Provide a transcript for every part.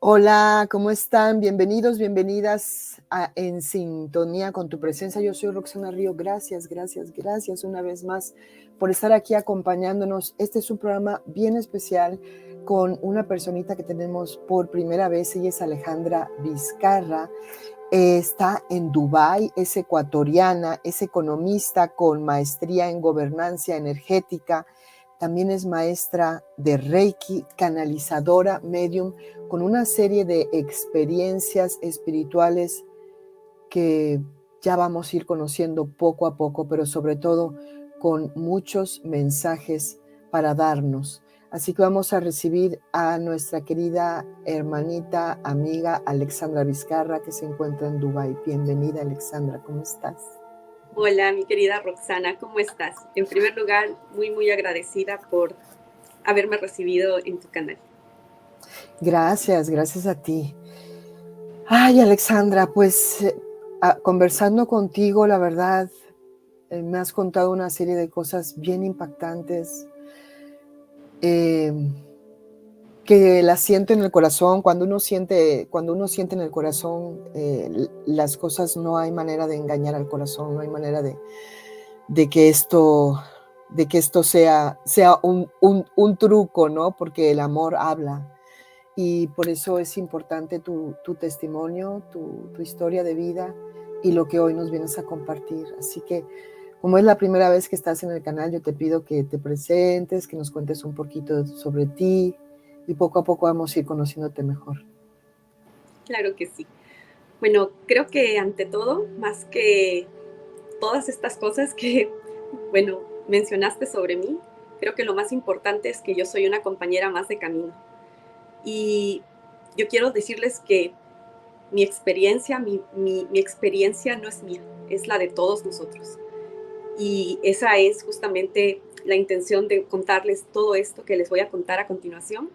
Hola, ¿cómo están? Bienvenidos, bienvenidas a En Sintonía con tu presencia. Yo soy Roxana Río. Gracias, gracias, gracias una vez más por estar aquí acompañándonos. Este es un programa bien especial con una personita que tenemos por primera vez. Ella es Alejandra Vizcarra. Está en Dubái, es ecuatoriana, es economista con maestría en gobernanza energética. También es maestra de Reiki, canalizadora, medium, con una serie de experiencias espirituales que ya vamos a ir conociendo poco a poco, pero sobre todo con muchos mensajes para darnos. Así que vamos a recibir a nuestra querida hermanita, amiga Alexandra Vizcarra, que se encuentra en Dubái. Bienvenida, Alexandra, ¿cómo estás? Hola, mi querida Roxana, ¿cómo estás? En primer lugar, muy agradecida por haberme recibido en tu canal. Gracias, gracias a ti. Ay, Alexandra, pues conversando contigo, la verdad, me has contado una serie de cosas bien impactantes que las siento en el corazón. Cuando uno siente en el corazón las cosas, no hay manera de engañar al corazón, no hay manera de que esto sea un truco, ¿no? Porque el amor habla. Y por eso es importante tu testimonio, tu historia de vida y lo que hoy nos vienes a compartir. Así que, como es la primera vez que estás en el canal, yo te pido que te presentes, que nos cuentes un poquito sobre ti y poco a poco vamos a ir conociéndote mejor. Claro que sí. Bueno, creo que ante todo, más que todas estas cosas que, mencionaste sobre mí, creo que lo más importante es que yo soy una compañera más de camino. Y yo quiero decirles que mi experiencia, mi experiencia no es mía, es la de todos nosotros. Y esa es justamente la intención de contarles todo esto que les voy a contar a continuación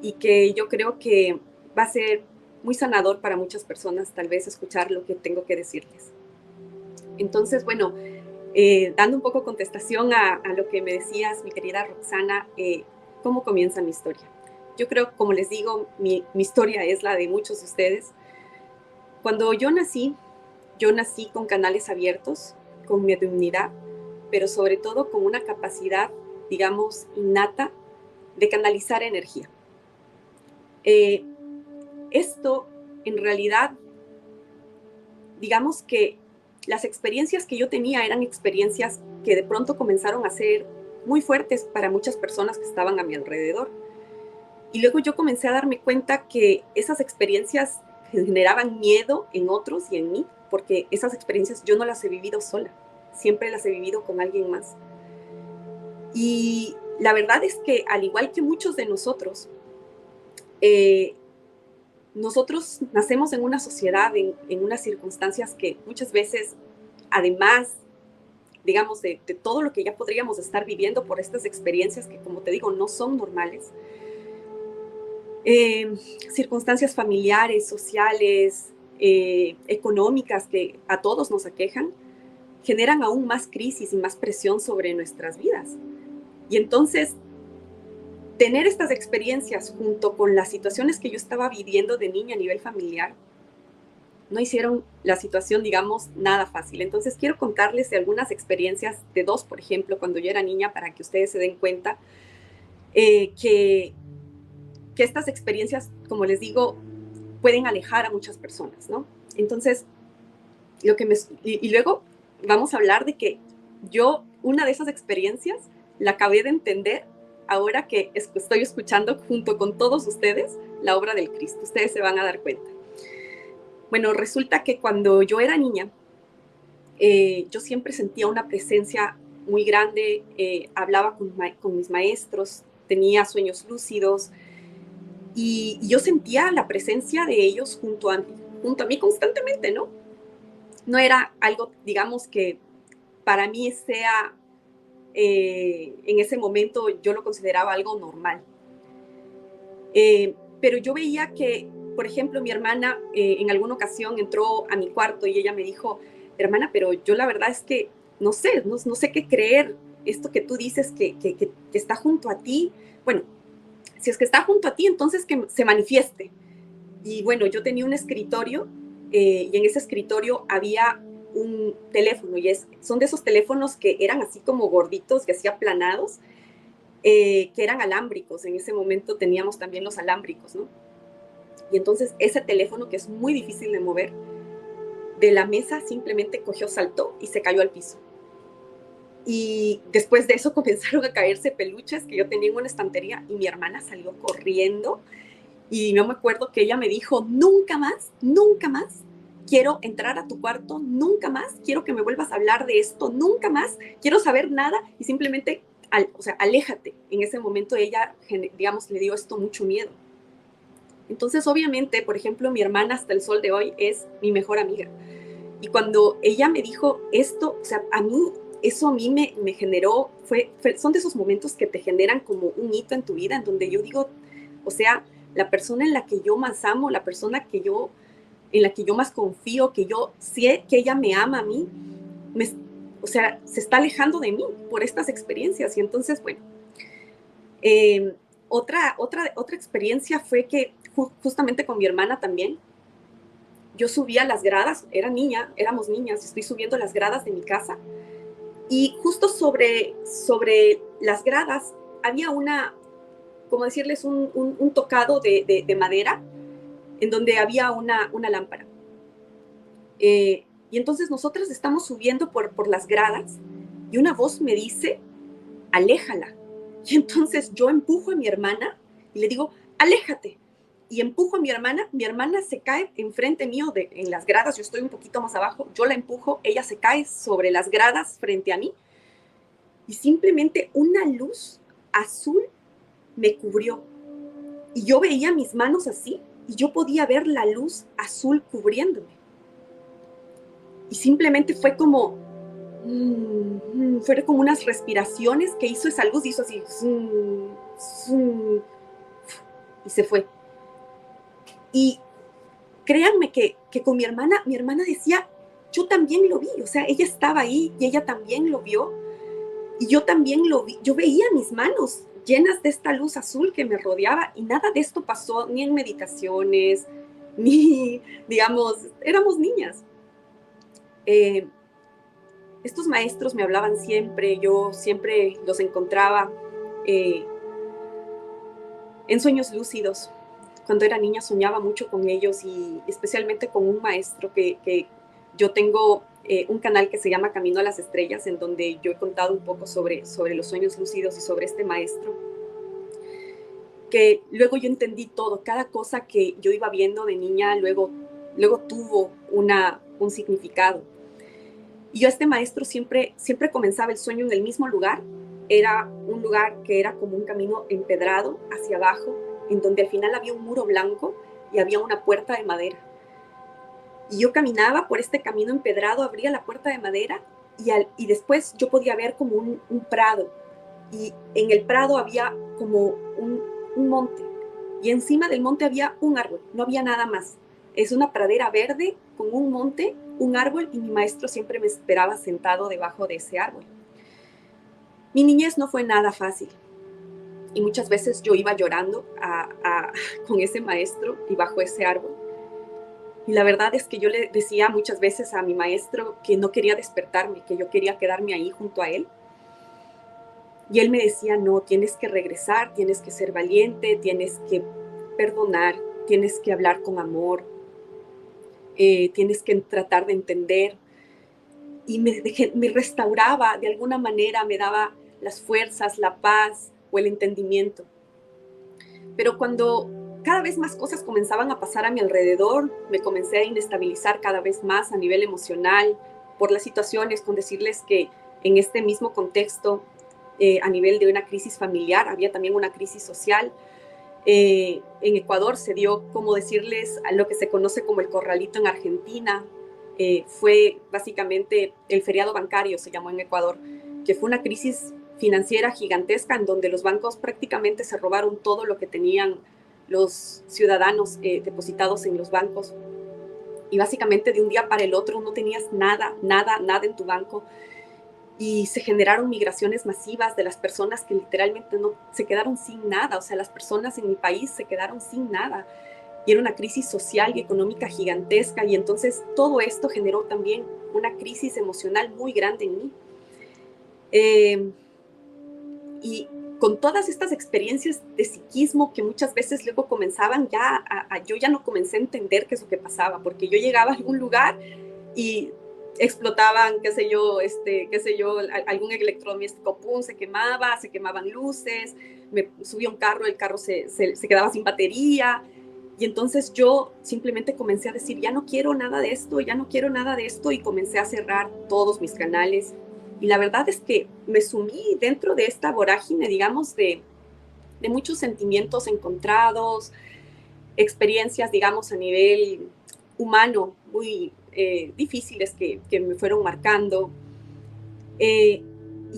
y que yo creo que va a ser muy sanador para muchas personas tal vez escuchar lo que tengo que decirles. Entonces, dando un poco contestación a lo que me decías, mi querida Roxana, ¿cómo comienza mi historia? Yo creo, como les digo, mi historia es la de muchos de ustedes. Cuando yo nací con canales abiertos, con mediunidad, pero sobre todo con una capacidad, digamos, innata de canalizar energía. Esto, en realidad, digamos que las experiencias que yo tenía eran experiencias que de pronto comenzaron a ser muy fuertes para muchas personas que estaban a mi alrededor. Y luego yo comencé a darme cuenta que esas experiencias generaban miedo en otros y en mí, porque esas experiencias yo no las he vivido sola, siempre las he vivido con alguien más. Y la verdad es que, al igual que muchos de nosotros, nosotros nacemos en una sociedad, en unas circunstancias que muchas veces, además, digamos, de todo lo que ya podríamos estar viviendo por estas experiencias que, como te digo, no son normales, circunstancias familiares, sociales, económicas que a todos nos aquejan, generan aún más crisis y más presión sobre nuestras vidas. Y entonces, tener estas experiencias junto con las situaciones que yo estaba viviendo de niña a nivel familiar, no hicieron la situación, digamos, nada fácil. Entonces, quiero contarles de algunas experiencias, de dos, por ejemplo, cuando yo era niña, para que ustedes se den cuenta que estas experiencias, como les digo, pueden alejar a muchas personas, ¿no? Entonces, y luego vamos a hablar de que yo, una de esas experiencias, la acabé de entender ahora que estoy escuchando junto con todos ustedes la obra del Cristo. Ustedes se van a dar cuenta. Bueno, resulta que cuando yo era niña, yo siempre sentía una presencia muy grande, hablaba con mis maestros, tenía sueños lúcidos y yo sentía la presencia de ellos junto a mí constantemente, ¿no? No era algo, digamos, que para mí sea, en ese momento yo lo consideraba algo normal. Pero yo veía que, por ejemplo, mi hermana en alguna ocasión entró a mi cuarto y ella me dijo, hermana, pero yo la verdad es que no sé qué creer, esto que tú dices que está junto a ti. Bueno, si es que está junto a ti, entonces que se manifieste. Y bueno, yo tenía un escritorio y en ese escritorio había un teléfono y son de esos teléfonos que eran así como gorditos y así aplanados, que eran alámbricos. En ese momento teníamos también los alámbricos, ¿no? Y entonces ese teléfono, que es muy difícil de mover, de la mesa simplemente cogió, saltó y se cayó al piso. Y después de eso comenzaron a caerse peluches que yo tenía en una estantería y mi hermana salió corriendo y yo me acuerdo que ella me dijo, nunca más quiero entrar a tu cuarto, nunca más quiero que me vuelvas a hablar de esto, nunca más quiero saber nada y simplemente, o sea, aléjate. En ese momento ella, digamos, le dio esto mucho miedo. Entonces, obviamente, por ejemplo, mi hermana hasta el sol de hoy es mi mejor amiga. Y cuando ella me dijo esto, o sea, eso a mí me generó, son de esos momentos que te generan como un hito en tu vida, en donde yo digo, o sea, la persona en la que yo más amo, la persona en la que yo más confío, que yo sé que ella me ama a mí, o sea, se está alejando de mí por estas experiencias. Y entonces, bueno, otra experiencia fue que justamente con mi hermana también, yo subía las gradas, éramos niñas, estoy subiendo las gradas de mi casa y justo sobre las gradas había como decirles, un tocado de madera en donde había una lámpara. Y entonces nosotras estamos subiendo por las gradas y una voz me dice, aléjala. Y entonces yo empujo a mi hermana y le digo, aléjate. Y empujo a mi hermana se cae enfrente mío en las gradas, yo estoy un poquito más abajo, yo la empujo, ella se cae sobre las gradas frente a mí y simplemente una luz azul me cubrió. Y yo veía mis manos así y yo podía ver la luz azul cubriéndome. Y simplemente fue como unas respiraciones que hizo esa luz, hizo así y se fue. Y créanme que con mi hermana decía, yo también lo vi, o sea, ella estaba ahí y ella también lo vio y yo también lo vi, yo veía mis manos llenas de esta luz azul que me rodeaba y nada de esto pasó ni en meditaciones, ni, digamos, éramos niñas. Estos maestros me hablaban siempre, yo siempre los encontraba en sueños lúcidos. Cuando era niña soñaba mucho con ellos y especialmente con un maestro que yo tengo un canal que se llama Camino a las Estrellas, en donde yo he contado un poco sobre los sueños lúcidos y sobre este maestro, que luego yo entendí todo, cada cosa que yo iba viendo de niña luego tuvo un significado. Y yo este maestro siempre comenzaba el sueño en el mismo lugar, era un lugar que era como un camino empedrado hacia abajo, en donde al final había un muro blanco y había una puerta de madera. Y yo caminaba por este camino empedrado, abría la puerta de madera y después yo podía ver como un prado. Y en el prado había como un monte. Y encima del monte había un árbol, no había nada más. Es una pradera verde con un monte, un árbol, y mi maestro siempre me esperaba sentado debajo de ese árbol. Mi niñez no fue nada fácil. Y muchas veces yo iba llorando con ese maestro y bajo ese árbol. Y la verdad es que yo le decía muchas veces a mi maestro que no quería despertarme, que yo quería quedarme ahí junto a él. Y él me decía, no, tienes que regresar, tienes que ser valiente, tienes que perdonar, tienes que hablar con amor, tienes que tratar de entender. Y me restauraba de alguna manera, me daba las fuerzas, la paz o el entendimiento. Pero cuando cada vez más cosas comenzaban a pasar a mi alrededor, me comencé a inestabilizar cada vez más a nivel emocional por las situaciones, con decirles que en este mismo contexto, a nivel de una crisis familiar, había también una crisis social. En Ecuador se dio, como decirles, a lo que se conoce como el corralito en Argentina. Fue básicamente el feriado bancario, se llamó en Ecuador, que fue una crisis financiera gigantesca en donde los bancos prácticamente se robaron todo lo que tenían los ciudadanos depositados en los bancos. Y básicamente de un día para el otro no tenías nada en tu banco. Y se generaron migraciones masivas de las personas que literalmente no se quedaron sin nada. O sea, las personas en mi país se quedaron sin nada. y era una crisis social y económica gigantesca, y entonces todo esto generó también una crisis emocional muy grande en mí. Y con todas estas experiencias de psiquismo que muchas veces luego comenzaban yo ya no comencé a entender qué es lo que pasaba, porque yo llegaba a algún lugar y explotaban, qué sé yo, algún electrodoméstico, pum, se quemaban luces, me subía un carro, el carro se quedaba sin batería, y entonces yo simplemente comencé a decir, ya no quiero nada de esto, ya no quiero nada de esto, y comencé a cerrar todos mis canales. Y la verdad es que me sumí dentro de esta vorágine, digamos, de muchos sentimientos encontrados, experiencias, digamos, a nivel humano, muy difíciles que me fueron marcando. Y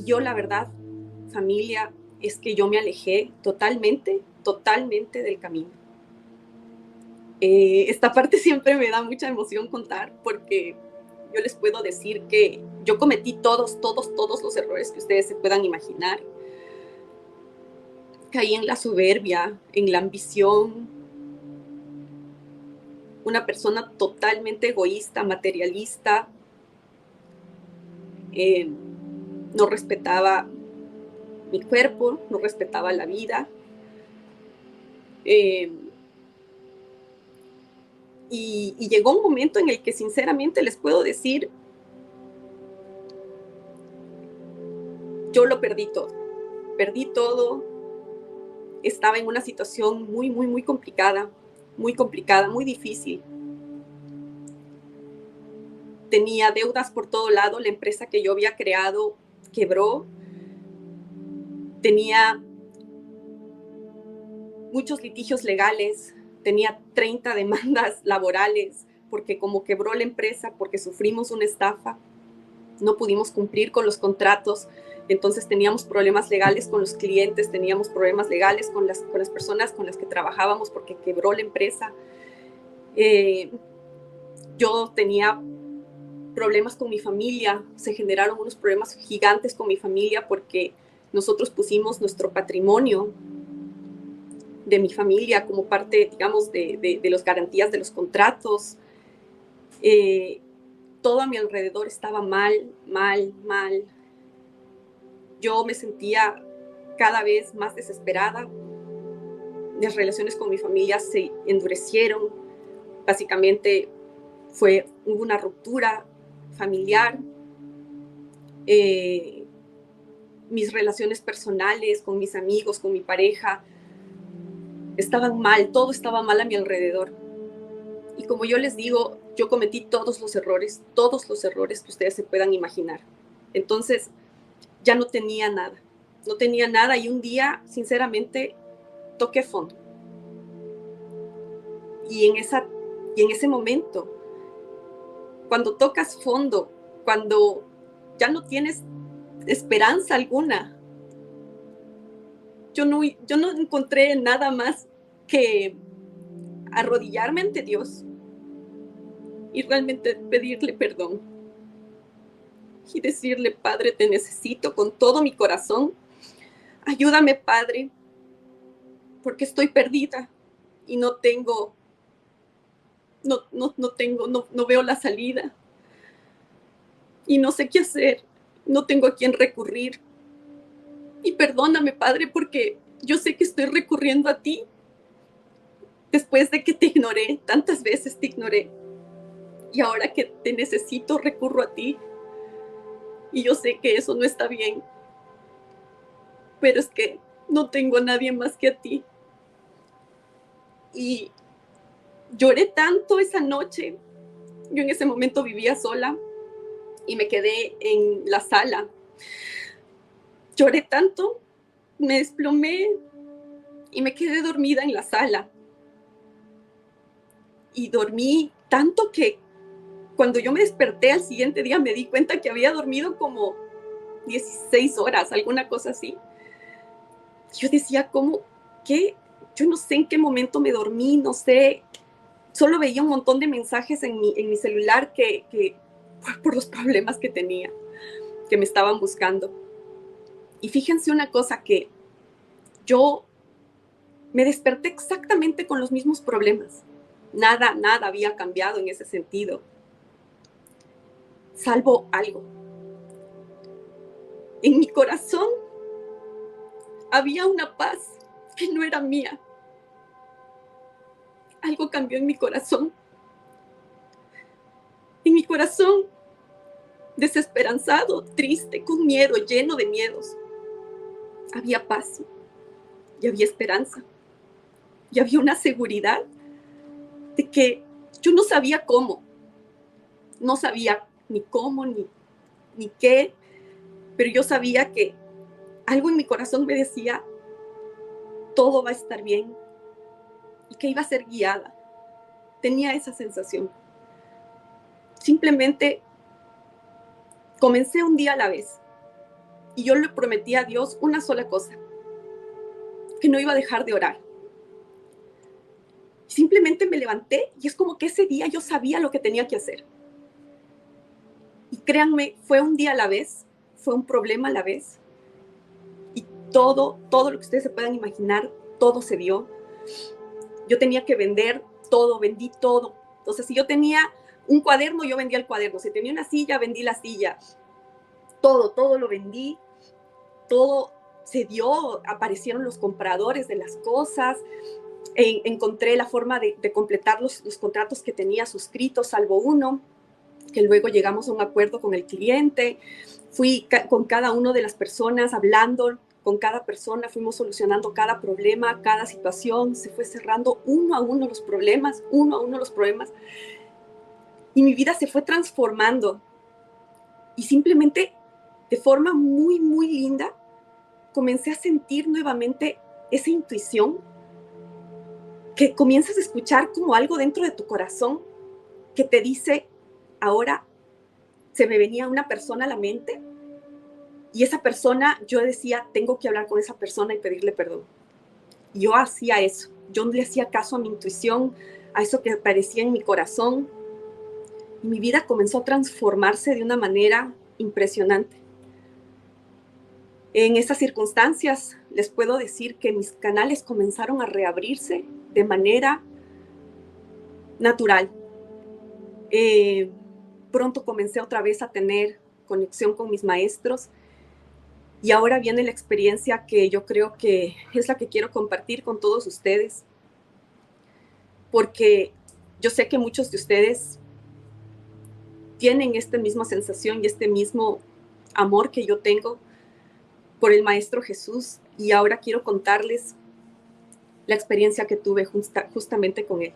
yo, la verdad, familia, es que yo me alejé totalmente del camino. Esta parte siempre me da mucha emoción contar, porque yo les puedo decir que yo cometí todos los errores que ustedes se puedan imaginar. Caí en la soberbia, en la ambición, una persona totalmente egoísta, materialista, no respetaba mi cuerpo, no respetaba la vida. Y llegó un momento en el que sinceramente les puedo decir, yo lo perdí todo, estaba en una situación muy complicada, muy difícil. Tenía deudas por todo lado, la empresa que yo había creado quebró, tenía muchos litigios legales, tenía 30 demandas laborales, porque como quebró la empresa, porque sufrimos una estafa, no pudimos cumplir con los contratos, entonces teníamos problemas legales con los clientes, teníamos problemas legales con las personas con las que trabajábamos, porque quebró la empresa. Yo tenía problemas con mi familia, se generaron unos problemas gigantes con mi familia, porque nosotros pusimos nuestro patrimonio de mi familia como parte, digamos, de las garantías de los contratos. Todo a mi alrededor estaba mal. Yo me sentía cada vez más desesperada. Las relaciones con mi familia se endurecieron. Básicamente hubo una ruptura familiar. Mis relaciones personales con mis amigos, con mi pareja, estaban mal, todo estaba mal a mi alrededor. Y como yo les digo, yo cometí todos los errores que ustedes se puedan imaginar. Entonces, ya no tenía nada, y un día, sinceramente, toqué fondo. Y en ese momento, cuando tocas fondo, cuando ya no tienes esperanza alguna, yo no encontré nada más que arrodillarme ante Dios y realmente pedirle perdón y decirle: Padre, te necesito con todo mi corazón, ayúdame, Padre, porque estoy perdida y no veo la salida y no sé qué hacer, no tengo a quién recurrir. Y perdóname, Padre, porque yo sé que estoy recurriendo a ti después de que te ignoré, tantas veces te ignoré, y ahora que te necesito recurro a ti, y yo sé que eso no está bien, pero es que no tengo a nadie más que a ti. Y lloré tanto esa noche. Yo en ese momento vivía sola y me quedé en la sala. Lloré tanto, me desplomé y me quedé dormida en la sala. Y dormí tanto que cuando yo me desperté al siguiente día me di cuenta que había dormido como 16 horas, alguna cosa así. Yo decía, ¿cómo? ¿Qué? Yo no sé en qué momento me dormí, no sé. Solo veía un montón de mensajes en mi celular que por los problemas que tenía, que me estaban buscando. Y fíjense una cosa, que yo me desperté exactamente con los mismos problemas. Nada había cambiado en ese sentido, salvo algo. En mi corazón había una paz que no era mía. Algo cambió en mi corazón. En mi corazón, desesperanzado, triste, con miedo, lleno de miedos, había paz y había esperanza. Y había una seguridad de que yo no sabía cómo. No sabía ni cómo, ni qué, pero yo sabía que algo en mi corazón me decía, todo va a estar bien, y que iba a ser guiada. Tenía esa sensación. Simplemente comencé un día a la vez, y yo le prometí a Dios una sola cosa, que no iba a dejar de orar. Simplemente me levanté, y es como que ese día yo sabía lo que tenía que hacer. Y créanme, fue un día a la vez, fue un problema a la vez, y todo lo que ustedes se puedan imaginar, todo se dio. Yo tenía que vender todo, vendí todo. Entonces, si yo tenía un cuaderno, yo vendía el cuaderno. Si tenía una silla, vendí la silla. Todo lo vendí. Todo se dio. Aparecieron los compradores de las cosas. Encontré la forma de completar los contratos que tenía suscritos, salvo uno, que luego llegamos a un acuerdo con el cliente. Fui con cada una de las personas hablando. Con cada persona fuimos solucionando cada problema, cada situación, se fue cerrando uno a uno los problemas, y mi vida se fue transformando. Y simplemente, de forma muy, muy linda, comencé a sentir nuevamente esa intuición, que comienzas a escuchar como algo dentro de tu corazón que te dice, ahora se me venía una persona a la mente, y esa persona, yo decía, tengo que hablar con esa persona y pedirle perdón. Yo hacía eso, yo le hacía caso a mi intuición, a eso que aparecía en mi corazón, y mi vida comenzó a transformarse de una manera impresionante. En esas circunstancias, les puedo decir que mis canales comenzaron a reabrirse de manera natural. Pronto comencé otra vez a tener conexión con mis maestros, y ahora viene la experiencia que yo creo que es la que quiero compartir con todos ustedes, porque yo sé que muchos de ustedes tienen esta misma sensación y este mismo amor que yo tengo por el Maestro Jesús, y ahora quiero contarles la experiencia que tuve justamente con Él.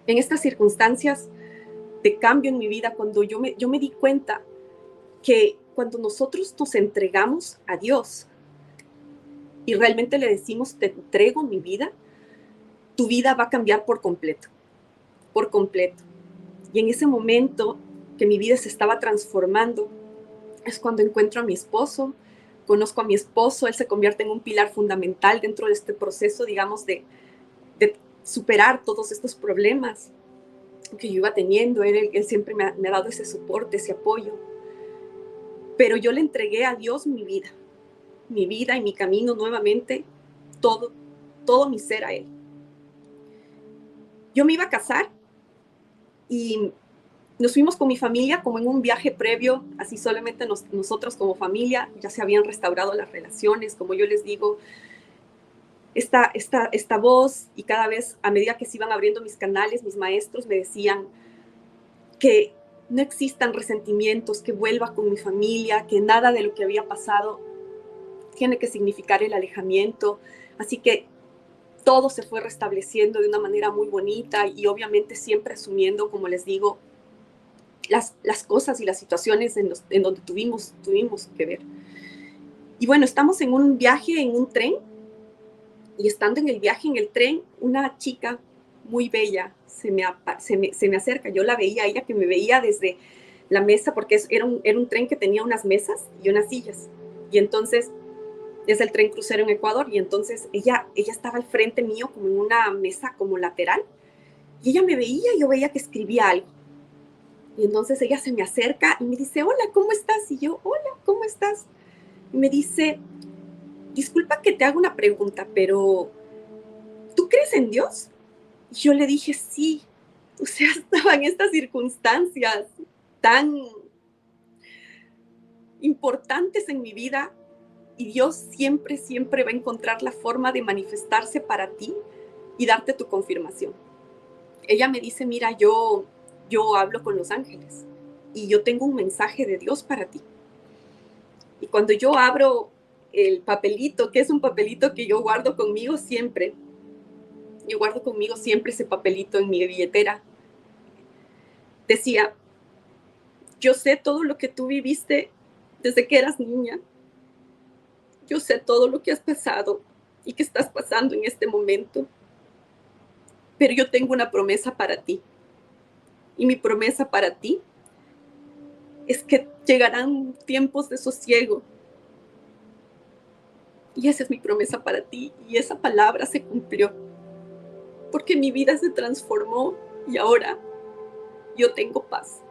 En estas circunstancias de cambio en mi vida, cuando yo me di cuenta que cuando nosotros nos entregamos a Dios y realmente le decimos, te entrego mi vida, tu vida va a cambiar por completo, por completo. Y en ese momento que mi vida se estaba transformando, es cuando encuentro a mi esposo, conozco a mi esposo, él se convierte en un pilar fundamental dentro de este proceso, digamos, de superar todos estos problemas que yo iba teniendo. Él siempre me ha dado ese soporte, ese apoyo. Pero yo le entregué a Dios mi vida y mi camino nuevamente, todo mi ser a Él. Yo me iba a casar y nos fuimos con mi familia como en un viaje previo, así solamente nosotros como familia. Ya se habían restaurado las relaciones, como yo les digo, esta voz, y cada vez a medida que se iban abriendo mis canales, mis maestros me decían que no existan resentimientos, que vuelva con mi familia, que nada de lo que había pasado tiene que significar el alejamiento. Así que todo se fue restableciendo de una manera muy bonita, y obviamente siempre asumiendo, como les digo, las cosas y las situaciones en donde tuvimos que ver. Y bueno, estamos en un viaje en un tren, y estando en el viaje en el tren, una chica muy bella se me acerca. Yo la veía, ella que me veía desde la mesa, porque era un tren que tenía unas mesas y unas sillas. Y entonces es el tren crucero en Ecuador, y entonces ella estaba al frente mío como en una mesa como lateral, y ella me veía, yo veía que escribía algo. Y entonces ella se me acerca y me dice, hola, ¿cómo estás? Y yo, hola, ¿cómo estás? Y me dice, disculpa que te haga una pregunta, pero ¿tú crees en Dios? Y yo le dije, sí. O sea, estaban estas circunstancias tan importantes en mi vida y Dios siempre, siempre va a encontrar la forma de manifestarse para ti y darte tu confirmación. Ella me dice, mira, yo hablo con los ángeles y yo tengo un mensaje de Dios para ti. Y cuando yo abro el papelito, que es un papelito que yo guardo conmigo siempre, yo guardo conmigo siempre ese papelito en mi billetera, decía, yo sé todo lo que tú viviste desde que eras niña. Yo sé todo lo que has pasado y que estás pasando en este momento. Pero yo tengo una promesa para ti. Y mi promesa para ti es que llegarán tiempos de sosiego. Y esa es mi promesa para ti. Y esa palabra se cumplió. Porque mi vida se transformó y ahora yo tengo paz.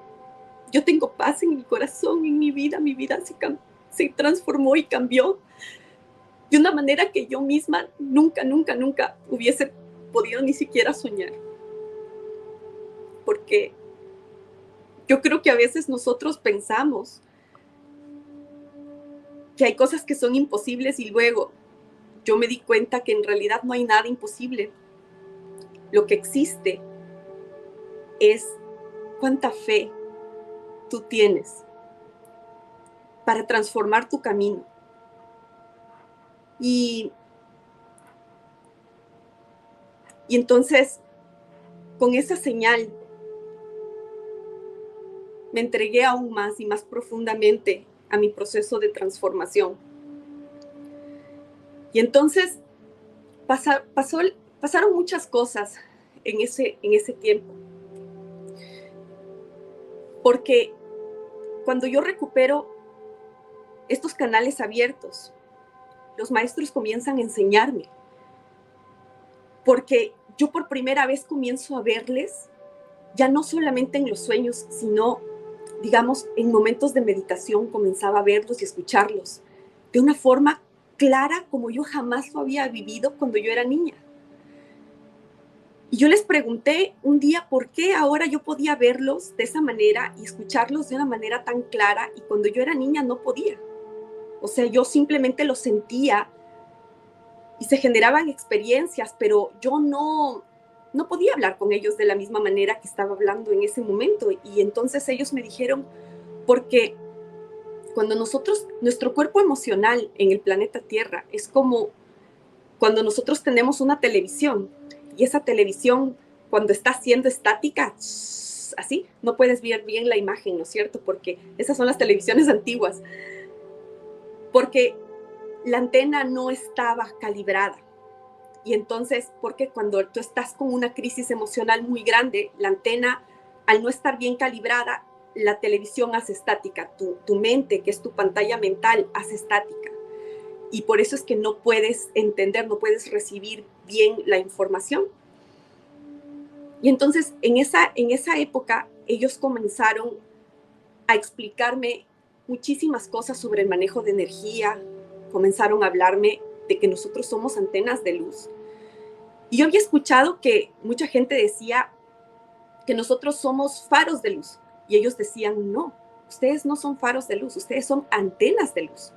Yo tengo paz en mi corazón, en mi vida. Mi vida se transformó y cambió de una manera que yo misma nunca hubiese podido ni siquiera soñar. Porque yo creo que a veces nosotros pensamos que hay cosas que son imposibles y luego yo me di cuenta que en realidad no hay nada imposible. Lo que existe es cuánta fe tú tienes para transformar tu camino. Y entonces, con esa señal, me entregué aún más y más profundamente a mi proceso de transformación. Y entonces pasaron muchas cosas en ese tiempo. Porque cuando yo recupero estos canales abiertos, los maestros comienzan a enseñarme. Porque yo por primera vez comienzo a verles, ya no solamente en los sueños, sino, digamos, en momentos de meditación comenzaba a verlos y escucharlos de una forma clara como yo jamás lo había vivido cuando yo era niña. Y yo les pregunté un día por qué ahora yo podía verlos de esa manera y escucharlos de una manera tan clara y cuando yo era niña no podía. O sea, yo simplemente los sentía y se generaban experiencias, pero yo no podía hablar con ellos de la misma manera que estaba hablando en ese momento. Y entonces ellos me dijeron, porque cuando nuestro cuerpo emocional en el planeta Tierra es como cuando nosotros tenemos una televisión y esa televisión cuando está siendo estática, así, no puedes ver bien la imagen, ¿no es cierto? Porque esas son las televisiones antiguas. Porque la antena no estaba calibrada. Y entonces, porque cuando tú estás con una crisis emocional muy grande, la antena, al no estar bien calibrada, la televisión hace estática. Tu mente, que es tu pantalla mental, hace estática. Y por eso es que no puedes entender, no puedes recibir bien la información. Y entonces, en esa época, ellos comenzaron a explicarme muchísimas cosas sobre el manejo de energía, comenzaron a hablarme de que nosotros somos antenas de luz. Y yo había escuchado que mucha gente decía que nosotros somos faros de luz. Y ellos decían, no, ustedes no son faros de luz, ustedes son antenas de luz.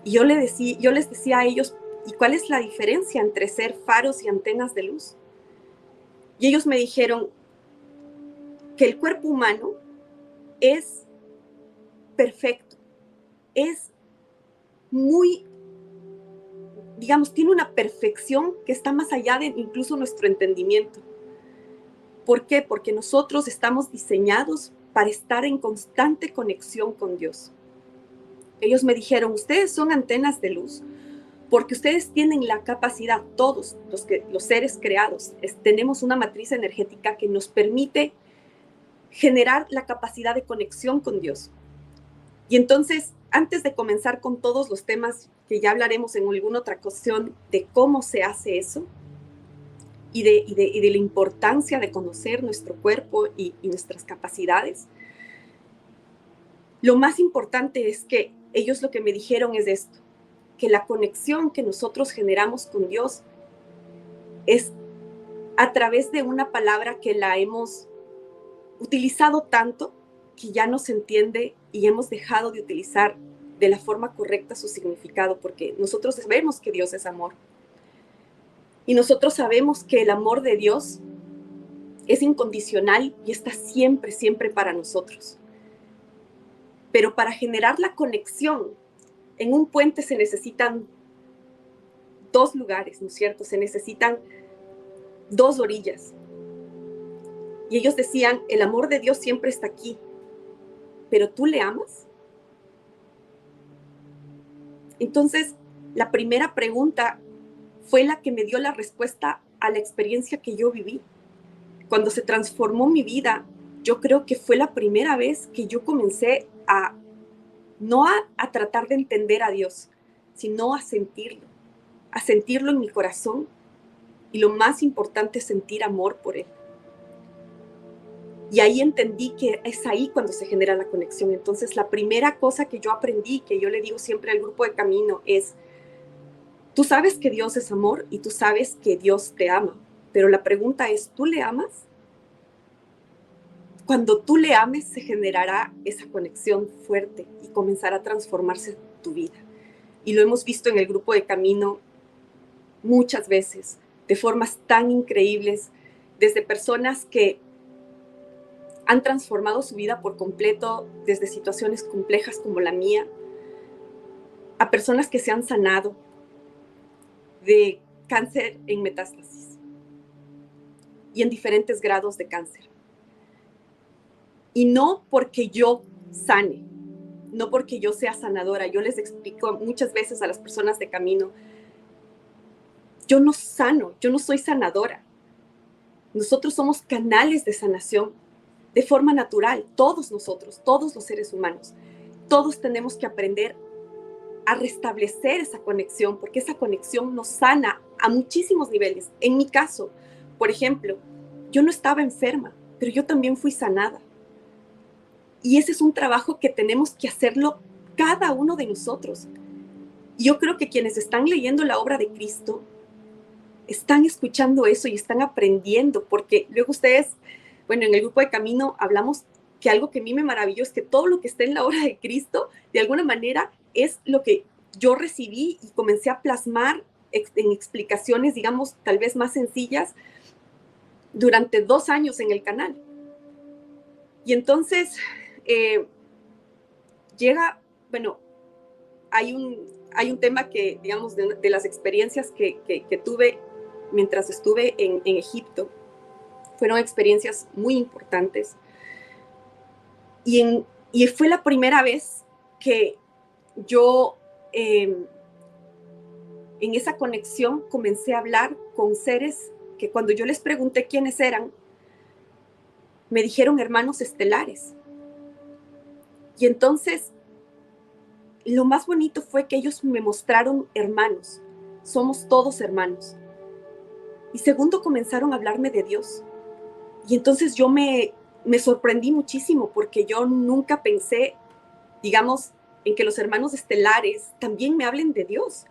Y yo les decía a ellos, ¿y cuál es la diferencia entre ser faros y antenas de luz? Y ellos me dijeron que el cuerpo humano es perfecto, es muy, digamos, tiene una perfección que está más allá de incluso nuestro entendimiento. ¿Por qué? Porque nosotros estamos diseñados para estar en constante conexión con Dios. Ellos me dijeron, ustedes son antenas de luz, porque ustedes tienen la capacidad, todos los seres creados, tenemos una matriz energética que nos permite generar la capacidad de conexión con Dios. Y entonces, antes de comenzar con todos los temas que ya hablaremos en alguna otra ocasión de cómo se hace eso y de la importancia de conocer nuestro cuerpo y nuestras capacidades, lo más importante es que ellos lo que me dijeron es esto, que la conexión que nosotros generamos con Dios es a través de una palabra que la hemos utilizado tanto que ya no se entiende y hemos dejado de utilizar de la forma correcta su significado, porque nosotros sabemos que Dios es amor. Y nosotros sabemos que el amor de Dios es incondicional y está siempre, siempre para nosotros. Pero para generar la conexión, en un puente se necesitan dos lugares, ¿no es cierto? Se necesitan dos orillas. Y ellos decían, el amor de Dios siempre está aquí, pero ¿tú le amas? Entonces, la primera pregunta fue la que me dio la respuesta a la experiencia que yo viví. Cuando se transformó mi vida, yo creo que fue la primera vez que yo comencé no a tratar de entender a Dios, sino a sentirlo en mi corazón, y lo más importante, sentir amor por Él. Y ahí entendí que es ahí cuando se genera la conexión. Entonces, la primera cosa que yo aprendí, que yo le digo siempre al grupo de camino, es: tú sabes que Dios es amor y tú sabes que Dios te ama, pero la pregunta es, ¿tú le amas? Cuando tú le ames, se generará esa conexión fuerte y comenzará a transformarse tu vida. Y lo hemos visto en el grupo de camino muchas veces, de formas tan increíbles, desde personas que han transformado su vida por completo, desde situaciones complejas como la mía, a personas que se han sanado de cáncer en metástasis y en diferentes grados de cáncer. Y no porque yo sane, no porque yo sea sanadora. Yo les explico muchas veces a las personas de camino, yo no sano, yo no soy sanadora. Nosotros somos canales de sanación de forma natural, todos nosotros, todos los seres humanos. Todos tenemos que aprender a restablecer esa conexión, porque esa conexión nos sana a muchísimos niveles. En mi caso, por ejemplo, yo no estaba enferma, pero yo también fui sanada. Y ese es un trabajo que tenemos que hacerlo cada uno de nosotros. Yo creo que quienes están leyendo la obra de Cristo están escuchando eso y están aprendiendo, porque luego ustedes, bueno, en el grupo de camino hablamos que algo que a mí me maravilló es que todo lo que está en la obra de Cristo, de alguna manera, es lo que yo recibí y comencé a plasmar en explicaciones, digamos, tal vez más sencillas, durante 2 años en el canal. Y entonces hay un tema que, digamos, de las experiencias que tuve mientras estuve en Egipto, fueron experiencias muy importantes. Y fue la primera vez que yo, en esa conexión, comencé a hablar con seres que cuando yo les pregunté quiénes eran, me dijeron hermanos estelares. Y entonces, lo más bonito fue que ellos me mostraron hermanos. Somos todos hermanos. Y segundo, comenzaron a hablarme de Dios. Y entonces yo me sorprendí muchísimo, porque yo nunca pensé, digamos, en que los hermanos estelares también me hablen de Dios.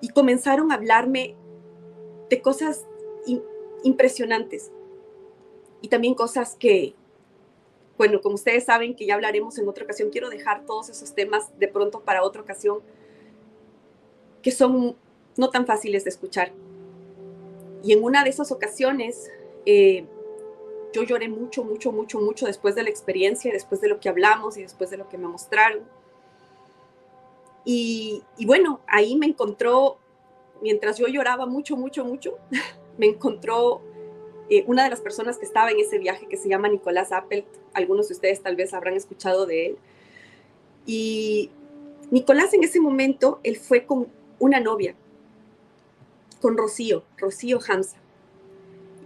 Y comenzaron a hablarme de cosas impresionantes. Y también cosas que, bueno, como ustedes saben, que ya hablaremos en otra ocasión, quiero dejar todos esos temas de pronto para otra ocasión, que son no tan fáciles de escuchar. Y en una de esas ocasiones, yo lloré mucho, mucho, mucho, mucho después de la experiencia, después de lo que hablamos y después de lo que me mostraron. Y bueno, ahí me encontró, mientras yo lloraba mucho, mucho, mucho, me encontró una de las personas que estaba en ese viaje, que se llama Nicolás Appelt. Algunos de ustedes tal vez habrán escuchado de él. Y Nicolás, en ese momento, él fue con una novia, con Rocío Hamza.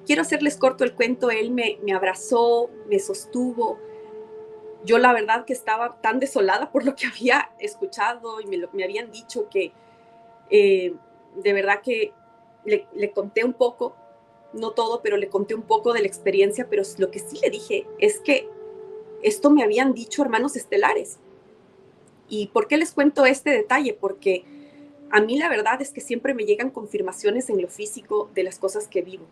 Quiero hacerles corto el cuento. Él me abrazó, me sostuvo. Yo la verdad que estaba tan desolada por lo que había escuchado y me habían dicho, que de verdad que le conté un poco, no todo, pero le conté un poco de la experiencia. Pero lo que sí le dije es que esto me habían dicho hermanos estelares. ¿Y por qué les cuento este detalle? Porque a mí la verdad es que siempre me llegan confirmaciones en lo físico de las cosas que vivo.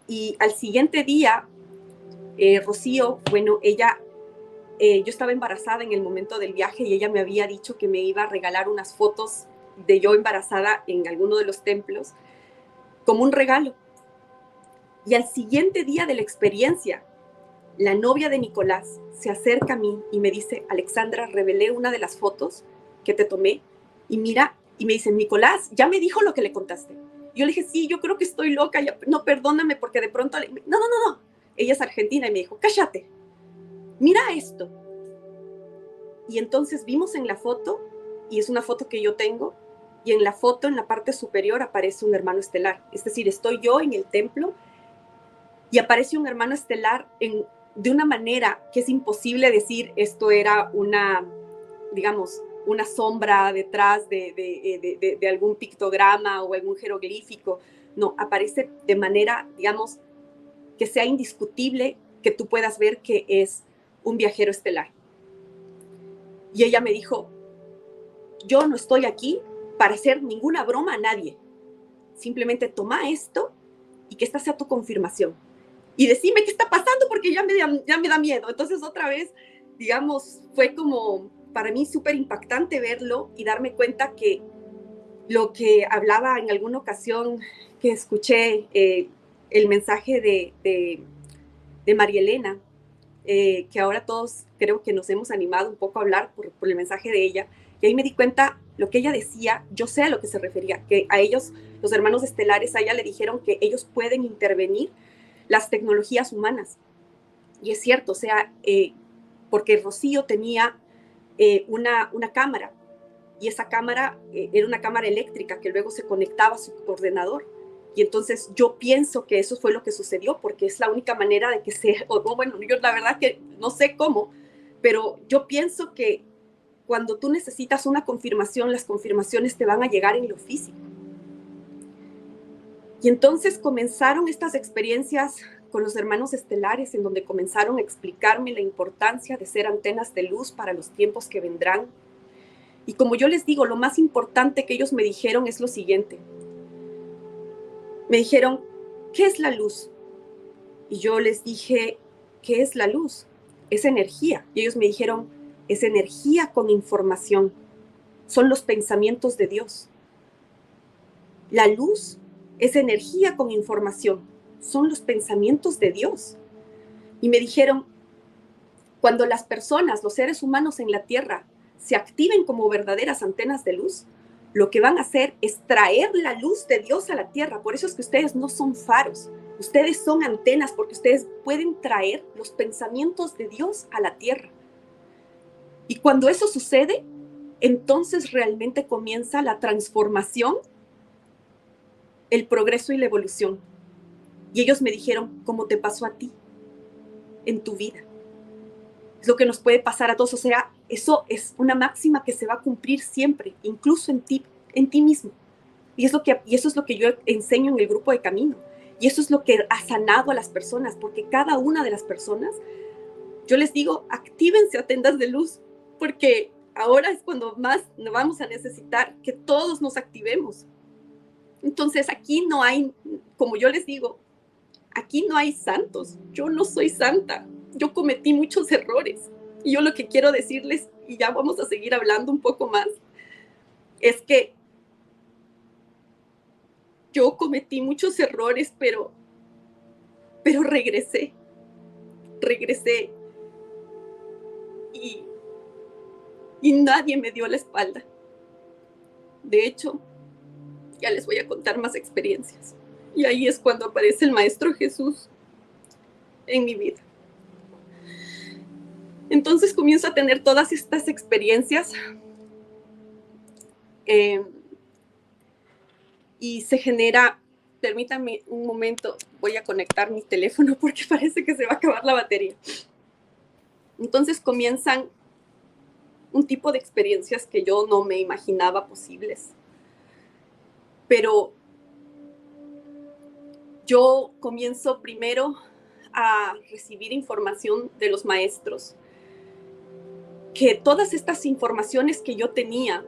Y al siguiente día, Rocío, bueno, yo estaba embarazada en el momento del viaje y ella me había dicho que me iba a regalar unas fotos de yo embarazada en alguno de los templos como un regalo. Y al siguiente día de la experiencia, la novia de Nicolás se acerca a mí y me dice, Alexandra, revelé una de las fotos que te tomé y mira, y me dice, Nicolás, ya me dijo lo que le contaste. Yo le dije, sí, yo creo que estoy loca, ya, no, perdóname, porque de pronto, no. Ella es argentina y me dijo, cállate, mira esto. Y entonces vimos en la foto, y es una foto que yo tengo, y en la foto, en la parte superior, aparece un hermano estelar. Es decir, estoy yo en el templo y aparece un hermano estelar de una manera que es imposible decir esto era digamos, una sombra detrás de algún pictograma o algún jeroglífico. No, aparece de manera, digamos, que sea indiscutible, que tú puedas ver que es un viajero estelar. Y ella me dijo, yo no estoy aquí para hacer ninguna broma a nadie. Simplemente toma esto y que esta sea tu confirmación. Y decime qué está pasando porque ya me da miedo. Entonces otra vez, digamos, fue como para mí súper impactante verlo y darme cuenta que lo que hablaba en alguna ocasión que escuché el mensaje de María Elena, que ahora todos creo que nos hemos animado un poco a hablar por el mensaje de ella, y ahí me di cuenta lo que ella decía, yo sé a lo que se refería, que a ellos, los hermanos estelares, a ella le dijeron que ellos pueden intervenir las tecnologías humanas. Y es cierto, o sea, porque Rocío tenía una cámara, y esa cámara era una cámara eléctrica que luego se conectaba a su ordenador. Y entonces yo pienso que eso fue lo que sucedió, porque es la única manera de que bueno, yo la verdad que no sé cómo, pero yo pienso que cuando tú necesitas una confirmación, las confirmaciones te van a llegar en lo físico. Y entonces comenzaron estas experiencias con los hermanos estelares, en donde comenzaron a explicarme la importancia de ser antenas de luz para los tiempos que vendrán. Y como yo les digo, lo más importante que ellos me dijeron es lo siguiente. Me dijeron, ¿qué es la luz? Y yo les dije, ¿qué es la luz? Es energía. Y ellos me dijeron, es energía con información. Son los pensamientos de Dios. La luz es energía con información. Son los pensamientos de Dios. Y me dijeron, cuando las personas, los seres humanos en la Tierra, se activen como verdaderas antenas de luz, lo que van a hacer es traer la luz de Dios a la Tierra. Por eso es que ustedes no son faros, ustedes son antenas, porque ustedes pueden traer los pensamientos de Dios a la Tierra. Y cuando eso sucede, entonces realmente comienza la transformación, el progreso y la evolución. Y ellos me dijeron, ¿cómo te pasó a ti en tu vida? Es lo que nos puede pasar a todos. O sea, eso es una máxima que se va a cumplir siempre, incluso en ti mismo. Y eso es lo que yo enseño en el grupo de Camino. Y eso es lo que ha sanado a las personas, porque cada una de las personas, yo les digo, actívense a tendas de luz, porque ahora es cuando más nos vamos a necesitar que todos nos activemos. Entonces aquí no hay, como yo les digo, aquí no hay santos. Yo no soy santa. Yo cometí muchos errores. Y yo lo que quiero decirles, y ya vamos a seguir hablando un poco más, es que yo cometí muchos errores, pero regresé y nadie me dio la espalda. De hecho, ya les voy a contar más experiencias. Y ahí es cuando aparece el Maestro Jesús en mi vida. Entonces comienzo a tener todas estas experiencias y se genera, permítanme un momento, voy a conectar mi teléfono porque parece que se va a acabar la batería. Entonces comienzan un tipo de experiencias que yo no me imaginaba posibles. Pero yo comienzo primero a recibir información de los maestros, que todas estas informaciones que yo tenía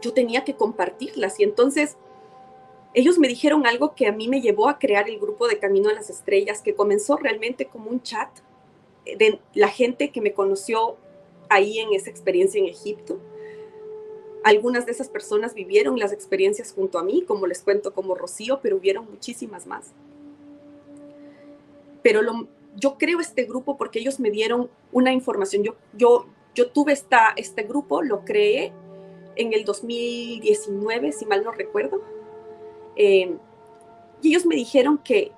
yo tenía que compartirlas. Y entonces ellos me dijeron algo que a mí me llevó a crear el grupo de Camino a las Estrellas, que comenzó realmente como un chat de la gente que me conoció ahí en esa experiencia en Egipto. Algunas de esas personas vivieron las experiencias junto a mí, como les cuento, como Rocío, pero hubieron muchísimas más. Pero yo creo este grupo porque ellos me dieron una información. Yo tuve este grupo, lo creé en el 2019, si mal no recuerdo. Y ellos me dijeron que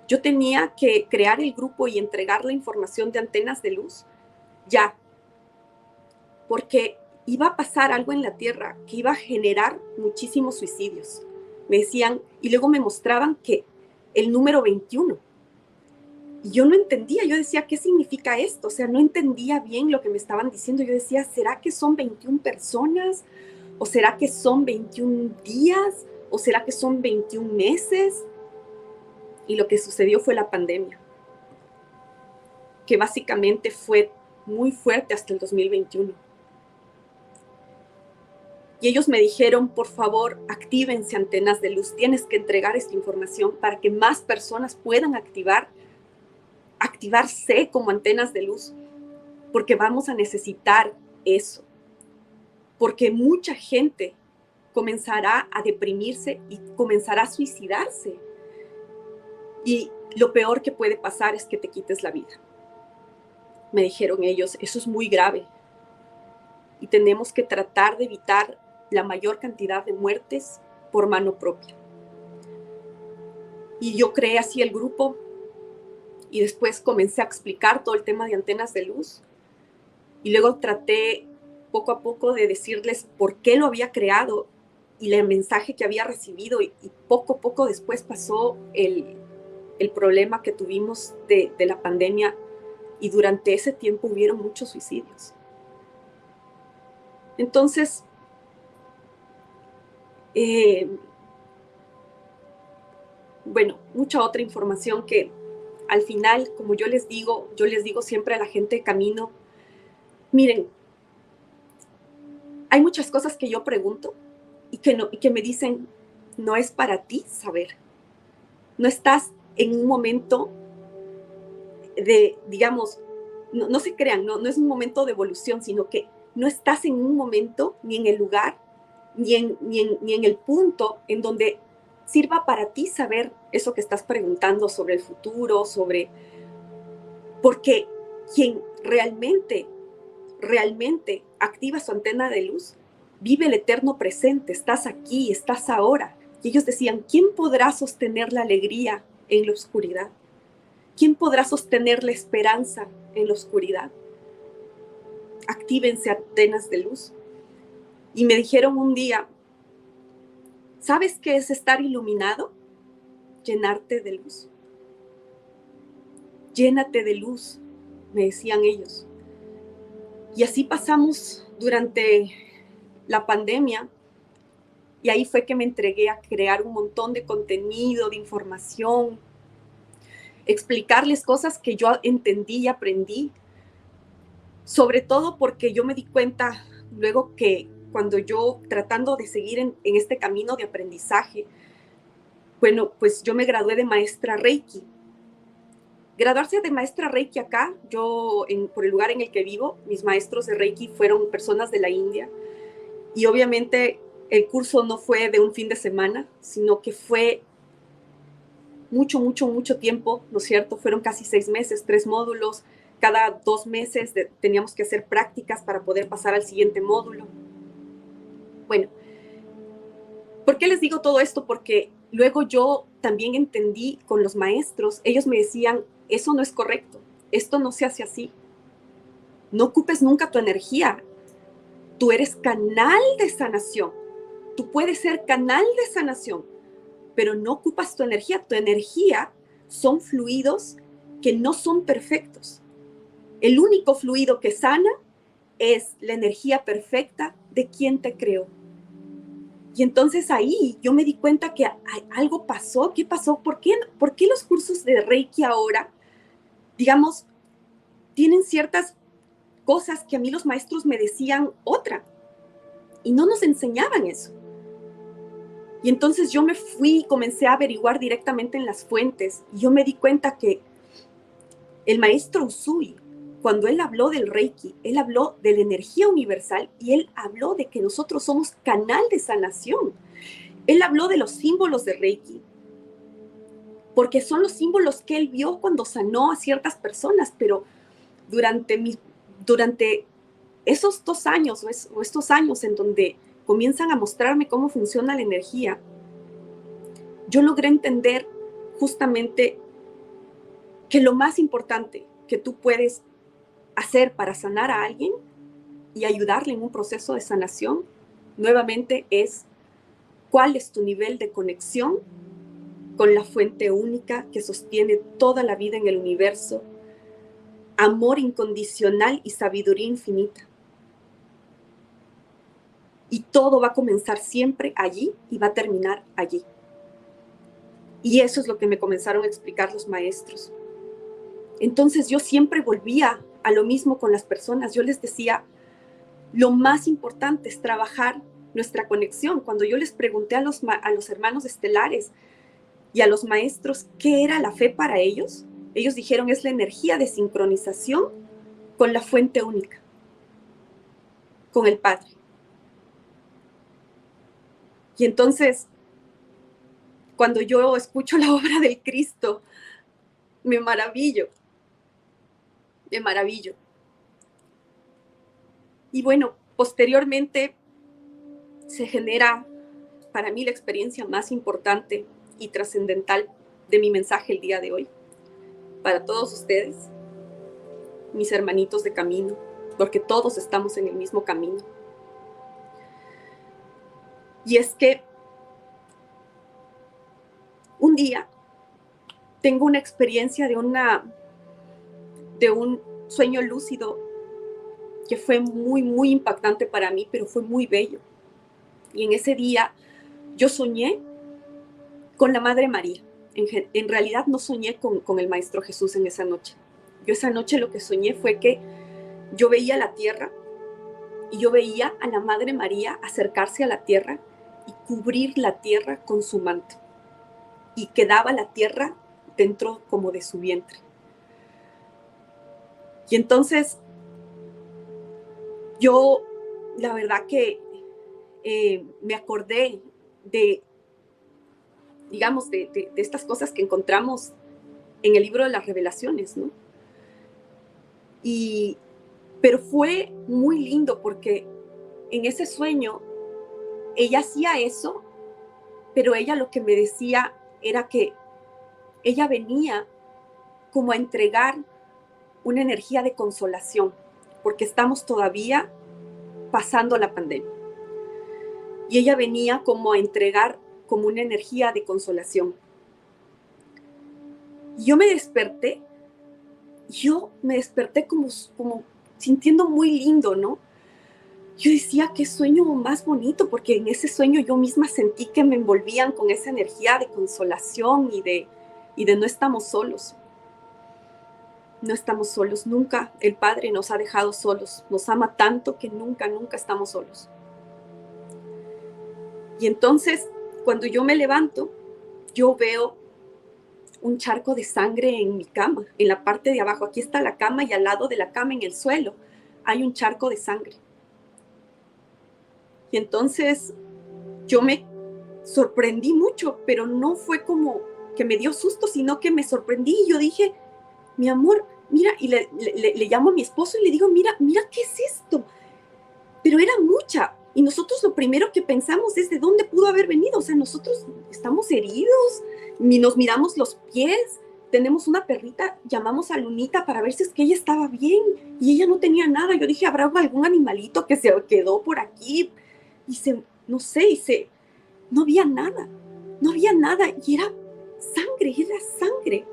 yo tenía que crear el grupo y entregar la información de Antenas de Luz ya, porque iba a pasar algo en la Tierra que iba a generar muchísimos suicidios. Me decían, y luego me mostraban que el número 21. Y yo no entendía, yo decía, ¿qué significa esto? O sea, no entendía bien lo que me estaban diciendo. Yo decía, ¿será que son 21 personas? ¿O será que son 21 días? ¿O será que son 21 meses? Y lo que sucedió fue la pandemia, que básicamente fue muy fuerte hasta el 2021. Y ellos me dijeron, por favor, actívense Antenas de Luz, tienes que entregar esta información para que más personas puedan activarse como antenas de luz, porque vamos a necesitar eso, porque mucha gente comenzará a deprimirse y comenzará a suicidarse. Y lo peor que puede pasar es que te quites la vida. Me dijeron ellos, eso es muy grave y tenemos que tratar de evitar la mayor cantidad de muertes por mano propia. Y yo creé así el grupo y después comencé a explicar todo el tema de Antenas de Luz y luego traté poco a poco de decirles por qué lo había creado y el mensaje que había recibido y poco a poco después pasó el problema que tuvimos de la pandemia y durante ese tiempo hubieron muchos suicidios. Entonces, bueno, mucha otra información que al final, como yo les digo siempre a la gente de Camino, miren, hay muchas cosas que yo pregunto y que me dicen, no es para ti saber. No estás en un momento de, digamos, no se crean, no es un momento de evolución, sino que no estás en un momento ni en el lugar, ni en el punto en donde sirva para ti saber eso que estás preguntando sobre el futuro, porque quien realmente activa su antena de luz, vive el eterno presente, estás aquí, estás ahora. Y ellos decían, ¿quién podrá sostener la alegría en la oscuridad? ¿Quién podrá sostener la esperanza en la oscuridad? Actívense antenas de luz. Y me dijeron un día, ¿sabes qué es estar iluminado? Llenarte de luz. Llénate de luz, me decían ellos. Y así pasamos durante la pandemia. Y ahí fue que me entregué a crear un montón de contenido, de información, explicarles cosas que yo entendí y aprendí. Sobre todo porque yo me di cuenta luego que cuando yo tratando de seguir en este camino de aprendizaje, bueno, pues yo me gradué de maestra Reiki. Graduarse de maestra Reiki acá, por el lugar en el que vivo, mis maestros de Reiki fueron personas de la India y obviamente el curso no fue de un fin de semana, sino que fue mucho tiempo, ¿no es cierto? Fueron casi 6 meses, 3 módulos. Cada 2 meses teníamos que hacer prácticas para poder pasar al siguiente módulo. Bueno, ¿por qué les digo todo esto? Porque luego yo también entendí con los maestros, ellos me decían, eso no es correcto, esto no se hace así. No ocupes nunca tu energía. Tú eres canal de sanación. Tú puedes ser canal de sanación, pero no ocupas tu energía. Tu energía son fluidos que no son perfectos. El único fluido que sana es la energía perfecta de quien te creó. Y entonces ahí yo me di cuenta que algo pasó. ¿Qué pasó? ¿Por qué los cursos de Reiki ahora, digamos, tienen ciertas cosas que a mí los maestros me decían otra? Y no nos enseñaban eso. Y entonces yo me fui y comencé a averiguar directamente en las fuentes. Y yo me di cuenta que el maestro Usui, cuando él habló del Reiki, él habló de la energía universal y él habló de que nosotros somos canal de sanación. Él habló de los símbolos de Reiki, porque son los símbolos que él vio cuando sanó a ciertas personas, pero durante esos 2 años o estos años en donde comienzan a mostrarme cómo funciona la energía, yo logré entender justamente que lo más importante que tú puedes hacer para sanar a alguien y ayudarle en un proceso de sanación, nuevamente es cuál es tu nivel de conexión con la fuente única que sostiene toda la vida en el universo, amor incondicional y sabiduría infinita. Y todo va a comenzar siempre allí y va a terminar allí. Y eso es lo que me comenzaron a explicar los maestros. Entonces yo siempre volvía a lo mismo con las personas. Yo les decía, lo más importante es trabajar nuestra conexión. Cuando yo les pregunté a los hermanos estelares y a los maestros qué era la fe para ellos, ellos dijeron es la energía de sincronización con la fuente única, con el Padre. Y entonces, cuando yo escucho la obra del Cristo, me maravillo. Y bueno, posteriormente se genera para mí la experiencia más importante y trascendental de mi mensaje el día de hoy. Para todos ustedes, mis hermanitos de camino, porque todos estamos en el mismo camino. Y es que un día tengo una experiencia de un sueño lúcido que fue muy, muy impactante para mí, pero fue muy bello. Y en ese día yo soñé con la Madre María. En realidad no soñé con el Maestro Jesús en esa noche. Yo esa noche lo que soñé fue que yo veía la tierra y yo veía a la Madre María acercarse a la tierra y cubrir la tierra con su manto. Y quedaba la tierra dentro como de su vientre. Y entonces yo, la verdad que me acordé de, digamos, de estas cosas que encontramos en el libro de las Revelaciones, ¿no? Pero fue muy lindo porque en ese sueño ella hacía eso, pero ella lo que me decía era que ella venía como a entregar una energía de consolación, porque estamos todavía pasando la pandemia. Y ella venía como a entregar como una energía de consolación. Y yo me desperté como sintiendo muy lindo, ¿no? Yo decía, qué sueño más bonito, porque en ese sueño yo misma sentí que me envolvían con esa energía de consolación y de no estamos solos. No estamos solos, nunca el Padre nos ha dejado solos, nos ama tanto que nunca, nunca estamos solos. Y entonces, cuando yo me levanto, yo veo un charco de sangre en mi cama, en la parte de abajo. Aquí está la cama y al lado de la cama, en el suelo, hay un charco de sangre. Y entonces yo me sorprendí mucho, pero no fue como que me dio susto, sino que me sorprendí y yo dije, mi amor, mira, y le llamo a mi esposo y le digo, mira, ¿qué es esto? Pero era mucha. Y nosotros lo primero que pensamos es de dónde pudo haber venido. O sea, nosotros estamos heridos, ni nos miramos los pies, tenemos una perrita, llamamos a Lunita para ver si es que ella estaba bien y ella no tenía nada. Yo dije, ¿habrá algún animalito que se quedó por aquí? Y no había nada y era sangre.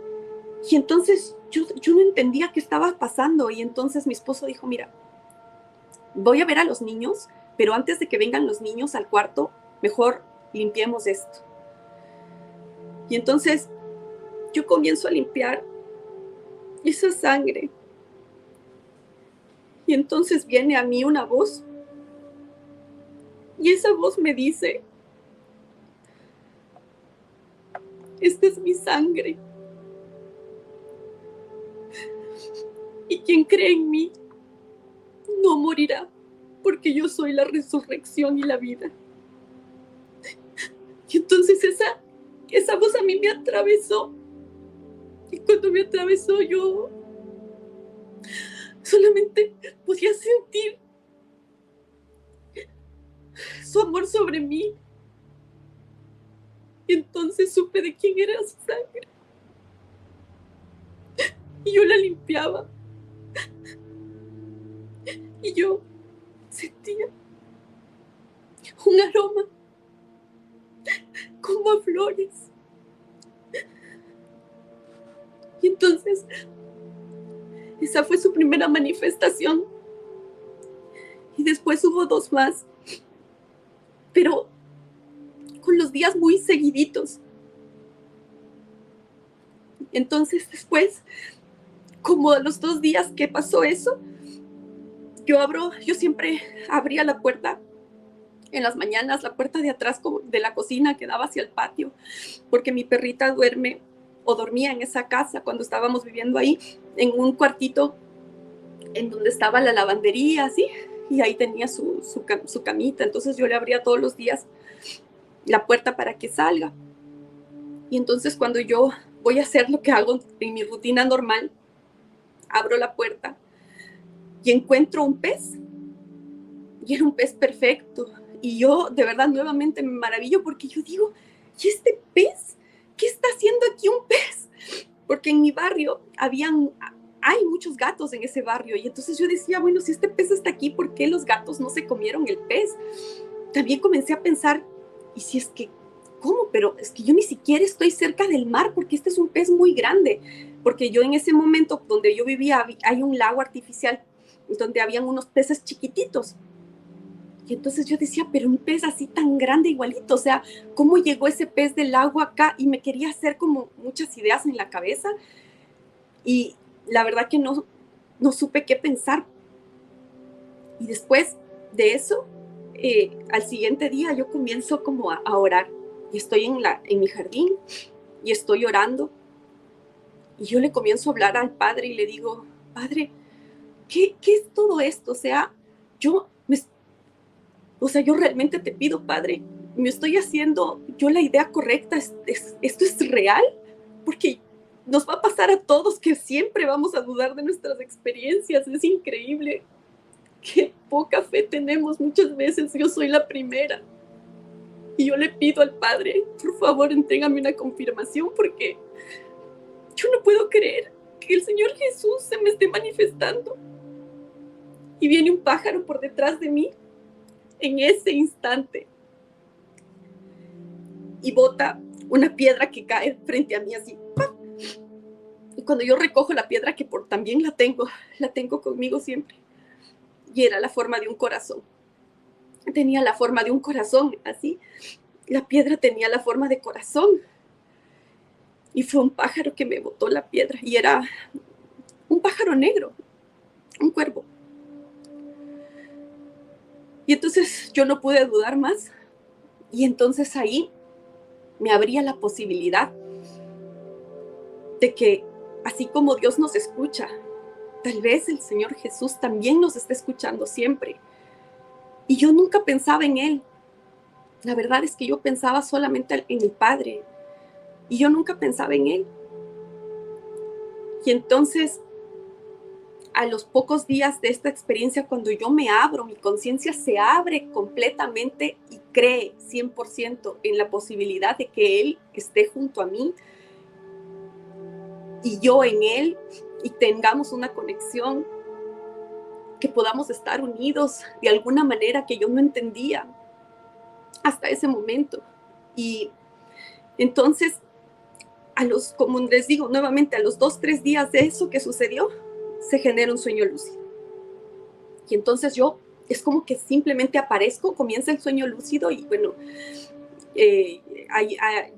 Y entonces yo no entendía qué estaba pasando y entonces mi esposo dijo, mira, voy a ver a los niños, pero antes de que vengan los niños al cuarto, mejor limpiemos esto. Y entonces yo comienzo a limpiar esa sangre. Y entonces viene a mí una voz Y esa voz me dice, esta es mi sangre. Y quien cree en mí no morirá, porque yo soy la resurrección y la vida. Y entonces esa voz a mí me atravesó. Y cuando me atravesó, yo solamente podía sentir su amor sobre mí. Y entonces supe de quién era su sangre. Y yo la limpiaba. Y yo sentía un aroma como a flores. Y entonces esa fue su primera manifestación. Y después hubo 2 más. Pero con los días muy seguiditos. Entonces después, como a los 2 días que pasó eso, yo siempre abría la puerta en las mañanas, la puerta de atrás de la cocina que daba hacia el patio, porque mi perrita duerme o dormía en esa casa cuando estábamos viviendo ahí, en un cuartito en donde estaba la lavandería, así, y ahí tenía su camita. Entonces yo le abría todos los días la puerta para que salga. Y entonces cuando yo voy a hacer lo que hago en mi rutina normal, abro la puerta y encuentro un pez. Y era un pez perfecto. Y yo de verdad nuevamente me maravillo porque yo digo, ¿y este pez? ¿Qué está haciendo aquí un pez? Porque en mi barrio hay muchos gatos en ese barrio. Y entonces yo decía, bueno, si este pez está aquí, ¿por qué los gatos no se comieron el pez? También comencé a pensar, ¿y si es que, cómo? Pero es que yo ni siquiera estoy cerca del mar porque este es un pez muy grande. Porque yo en ese momento donde yo vivía hay un lago artificial donde habían unos peces chiquititos. Y entonces yo decía, pero un pez así tan grande igualito, o sea, ¿cómo llegó ese pez del agua acá? Y me quería hacer como muchas ideas en la cabeza. Y la verdad que no supe qué pensar. Y después de eso, al siguiente día yo comienzo como a orar. Y estoy en mi jardín y estoy orando. Y yo le comienzo a hablar al Padre y le digo, Padre, ¿qué es todo esto? O sea, yo realmente te pido, Padre, ¿me estoy haciendo yo la idea correcta? ¿Esto es real? Porque nos va a pasar a todos que siempre vamos a dudar de nuestras experiencias. Es increíble. Qué poca fe tenemos muchas veces. Yo soy la primera. Y yo le pido al Padre, por favor, entrégame una confirmación porque yo no puedo creer que el Señor Jesús se me esté manifestando. Y viene un pájaro por detrás de mí en ese instante y bota una piedra que cae frente a mí así. ¡Pam! Y cuando yo recojo la piedra, que también la tengo conmigo siempre, y era la forma de un corazón. Tenía la forma de un corazón, así. La piedra tenía la forma de corazón. Y fue un pájaro que me botó la piedra. Y era un pájaro negro, un cuervo. Y entonces yo no pude dudar más. Y entonces ahí me abría la posibilidad de que, así como Dios nos escucha, tal vez el Señor Jesús también nos está escuchando siempre. Y yo nunca pensaba en Él. La verdad es que yo pensaba solamente en el Padre. Y yo nunca pensaba en Él. Y entonces, a los pocos días de esta experiencia, cuando yo me abro, mi conciencia se abre completamente y cree 100% en la posibilidad de que Él esté junto a mí y yo en Él, y tengamos una conexión, que podamos estar unidos de alguna manera que yo no entendía hasta ese momento. Y entonces, como les digo nuevamente, a los 2-3 días de eso que sucedió, se genera un sueño lúcido. Y entonces es como que simplemente aparezco, comienza el sueño lúcido y bueno,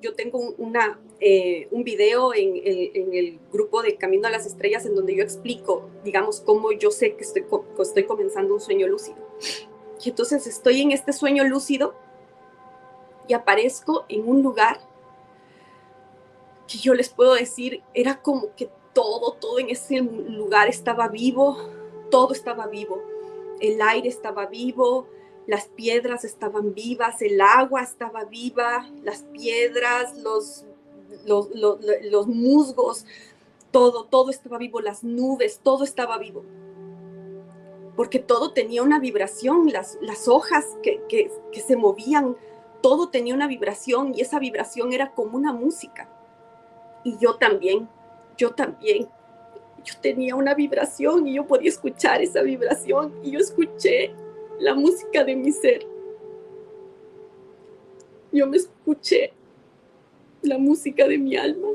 yo tengo un video en el grupo de Camino a las Estrellas en donde yo explico, digamos, cómo yo sé que estoy comenzando un sueño lúcido. Y entonces estoy en este sueño lúcido y aparezco en un lugar que yo les puedo decir, era como que todo en ese lugar estaba vivo, todo estaba vivo. El aire estaba vivo, las piedras estaban vivas, el agua estaba viva, las piedras, los musgos, todo estaba vivo, las nubes, todo estaba vivo. Porque todo tenía una vibración, las hojas que se movían, todo tenía una vibración y esa vibración era como una música. Y yo también, yo tenía una vibración y yo podía escuchar esa vibración y yo escuché la música de mi ser. Yo me escuché la música de mi alma.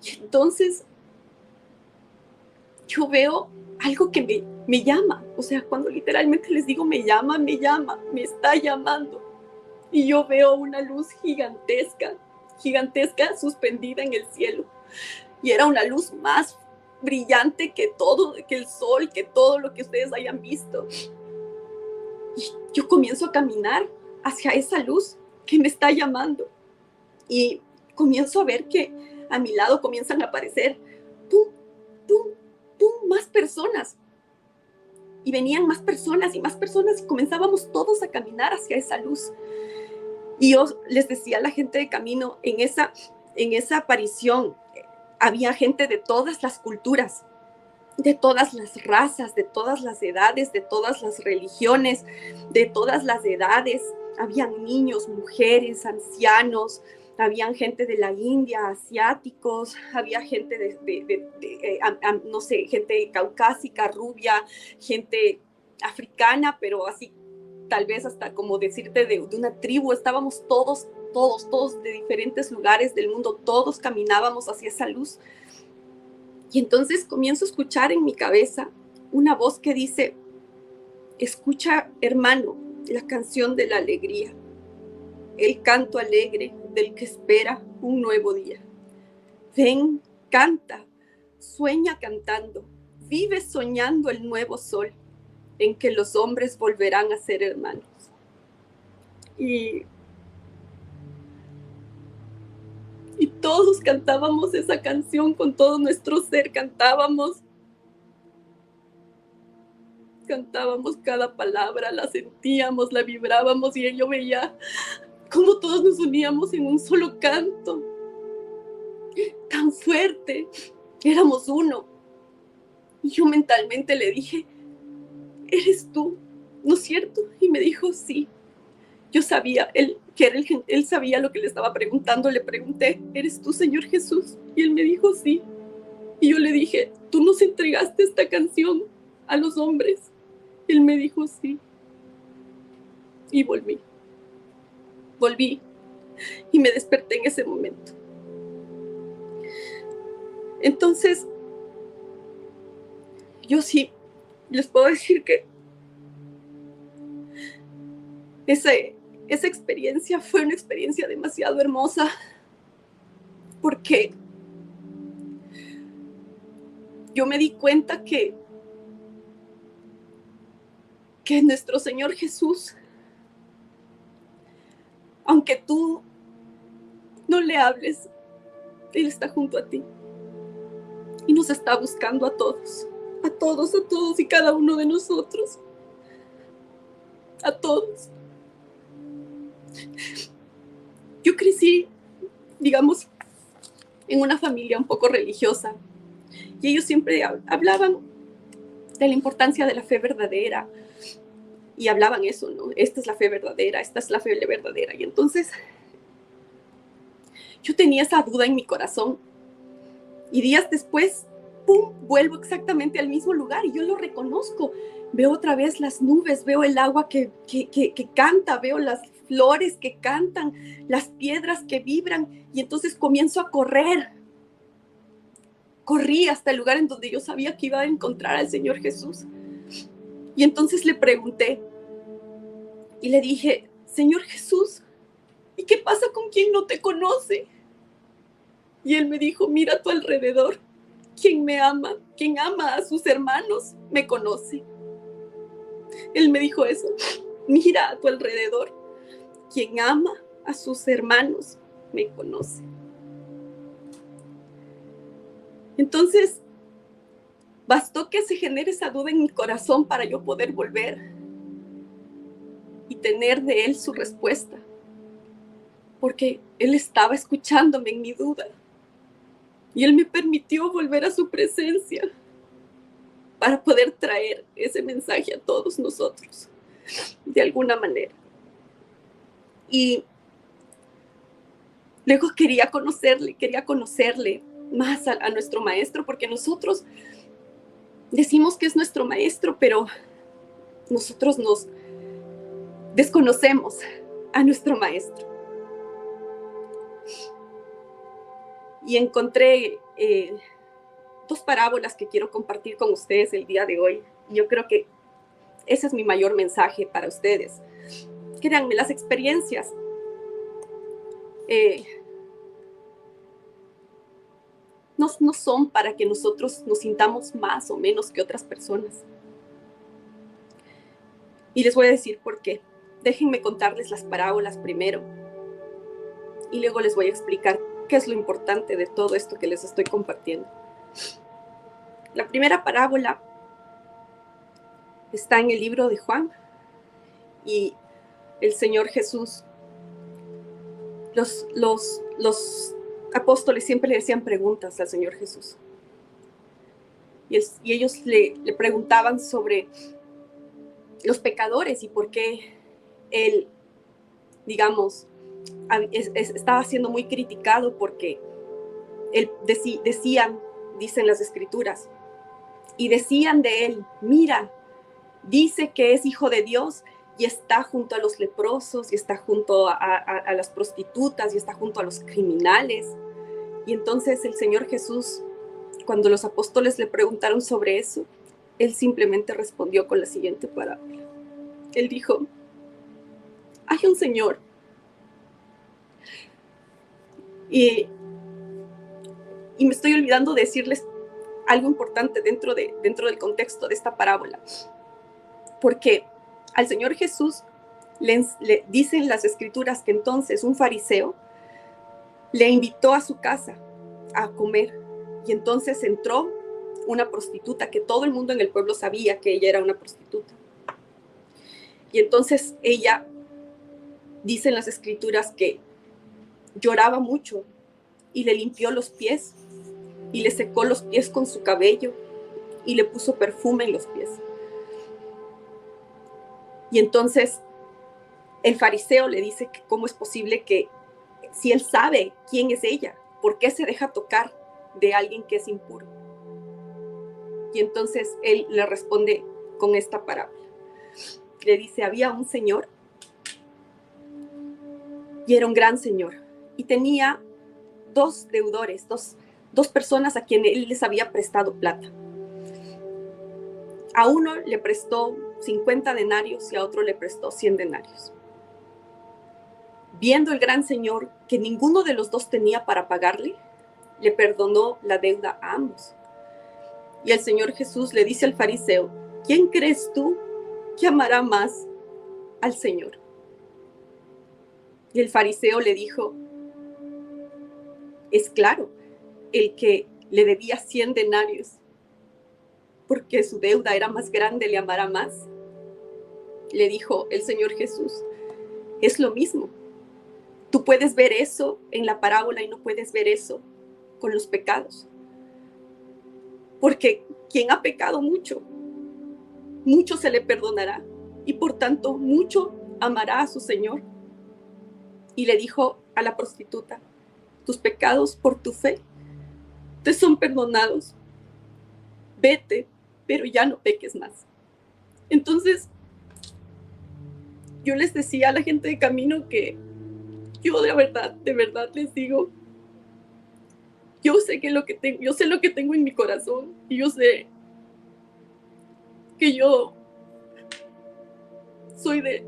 Y entonces yo veo algo que me llama. O sea, cuando literalmente les digo me llama, me está llamando. Y yo veo una luz gigantesca suspendida en el cielo. Y era una luz más brillante que el sol, que todo lo que ustedes hayan visto. Y yo comienzo a caminar hacia esa luz que me está llamando. Y comienzo a ver que a mi lado comienzan a aparecer más personas. Y venían más personas y comenzábamos todos a caminar hacia esa luz. Y yo les decía a la gente de camino, en esa aparición había gente de todas las culturas, de todas las razas, de todas las edades, de todas las religiones, de todas las edades. Habían niños, mujeres, ancianos, habían gente de la India, asiáticos, había gente no sé, gente caucásica, rubia, gente africana, pero así tal vez hasta como decirte de una tribu. Estábamos todos de diferentes lugares del mundo, todos caminábamos hacia esa luz. Y entonces comienzo a escuchar en mi cabeza una voz que dice: escucha, hermano, la canción de la alegría, el canto alegre del que espera un nuevo día. Ven, canta, sueña cantando, vive soñando el nuevo sol en que los hombres volverán a ser hermanos. Y todos cantábamos esa canción con todo nuestro ser, cantábamos cada palabra, la sentíamos, la vibrábamos, y yo veía cómo todos nos uníamos en un solo canto, tan fuerte, éramos uno. Y yo mentalmente le dije: ¿eres tú, no es cierto? Y me dijo: sí. Yo sabía, él sabía lo que le estaba preguntando. Le pregunté: ¿eres tú, Señor Jesús? Y él me dijo: sí. Y yo le dije: ¿tú nos entregaste esta canción a los hombres? Él me dijo: sí. Y volví y me desperté en ese momento. Entonces, yo sí les puedo decir que esa experiencia fue una experiencia demasiado hermosa, porque yo me di cuenta que nuestro Señor Jesús, aunque tú no le hables, Él está junto a ti y nos está buscando a todos y cada uno de nosotros, a todos. Yo crecí, digamos, en una familia un poco religiosa, y ellos siempre hablaban de la importancia de la fe verdadera, y hablaban eso, ¿no? Esta es la fe verdadera, esta es la fe verdadera. Y entonces yo tenía esa duda en mi corazón, y días después, ¡pum!, vuelvo exactamente al mismo lugar y yo lo reconozco. Veo otra vez las nubes, veo el agua que canta, veo las flores que cantan, las piedras que vibran, y entonces comienzo a correr. Corrí hasta el lugar en donde yo sabía que iba a encontrar al Señor Jesús. Y entonces le pregunté y le dije: Señor Jesús, ¿y qué pasa con quien no te conoce? Y él me dijo: mira a tu alrededor. Quien me ama, quien ama a sus hermanos, me conoce. Él me dijo eso. Mira a tu alrededor. Quien ama a sus hermanos me conoce. Entonces, bastó que se genere esa duda en mi corazón para yo poder volver y tener de él su respuesta. Porque él estaba escuchándome en mi duda. Y él me permitió volver a su presencia para poder traer ese mensaje a todos nosotros, de alguna manera. Y luego quería conocerle más a nuestro maestro, porque nosotros decimos que es nuestro maestro, pero nosotros nos desconocemos a nuestro maestro. Y encontré dos parábolas que quiero compartir con ustedes el día de hoy. Y yo creo que ese es mi mayor mensaje para ustedes. Créanme, las experiencias no son para que nosotros nos sintamos más o menos que otras personas. Y les voy a decir por qué. Déjenme contarles las parábolas primero. Y luego les voy a explicar qué es lo importante de todo esto que les estoy compartiendo. La primera parábola está en el libro de Juan. Y el Señor Jesús, los apóstoles siempre le hacían preguntas al Señor Jesús. Y ellos le preguntaban sobre los pecadores y por qué él, digamos, estaba siendo muy criticado porque él dicen las escrituras, y decían de él, mira, dice que es hijo de Dios y está junto a los leprosos y está junto a las prostitutas y está junto a los criminales. Y entonces el Señor Jesús, cuando los apóstoles le preguntaron sobre eso, él simplemente respondió con la siguiente parábola. Él dijo, hay un señor y me estoy olvidando de decirles algo importante dentro del contexto de esta parábola, porque al Señor Jesús le dicen las escrituras que entonces un fariseo le invitó a su casa a comer, y entonces entró una prostituta, que todo el mundo en el pueblo sabía que ella era una prostituta. Y entonces ella, dicen las escrituras, que lloraba mucho y le limpió los pies y le secó los pies con su cabello y le puso perfume en los pies. Y entonces el fariseo le dice que cómo es posible que, si él sabe quién es ella, ¿por qué se deja tocar de alguien que es impuro? Y entonces él le responde con esta parábola. Le dice, había un señor y era un gran señor y tenía dos deudores, dos personas a quienes él les había prestado plata. A uno le prestó 50 denarios y a otro le prestó 100 denarios. Viendo el gran señor que ninguno de los dos tenía para pagarle, le perdonó la deuda a ambos. Y el Señor Jesús le dice al fariseo, ¿quién crees tú que amará más al Señor? Y el fariseo le dijo, es claro, el que le debía 100 denarios, porque su deuda era más grande, le amará más. Le dijo el Señor Jesús, es lo mismo. Tú puedes ver eso en la parábola y no puedes ver eso con los pecados. Porque quien ha pecado mucho, mucho se le perdonará y por tanto mucho amará a su Señor. Y le dijo a la prostituta, tus pecados por tu fe te son perdonados. Vete, pero ya no peques más. Entonces, yo les decía a la gente de camino que yo de verdad les digo, yo sé lo que tengo en mi corazón y yo sé que yo soy de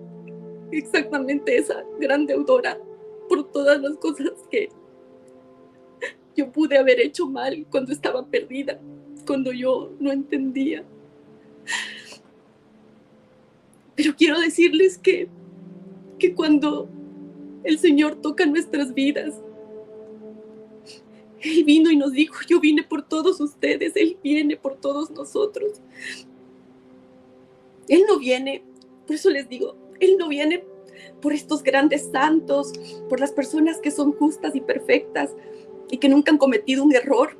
exactamente esa gran deudora por todas las cosas que yo pude haber hecho mal cuando estaba perdida, cuando yo no entendía. Pero quiero decirles que cuando el Señor toca nuestras vidas, Él vino y nos dijo, yo vine por todos ustedes, Él viene por todos nosotros. Él no viene, por eso les digo, Él no viene por estos grandes santos, por las personas que son justas y perfectas y que nunca han cometido un error.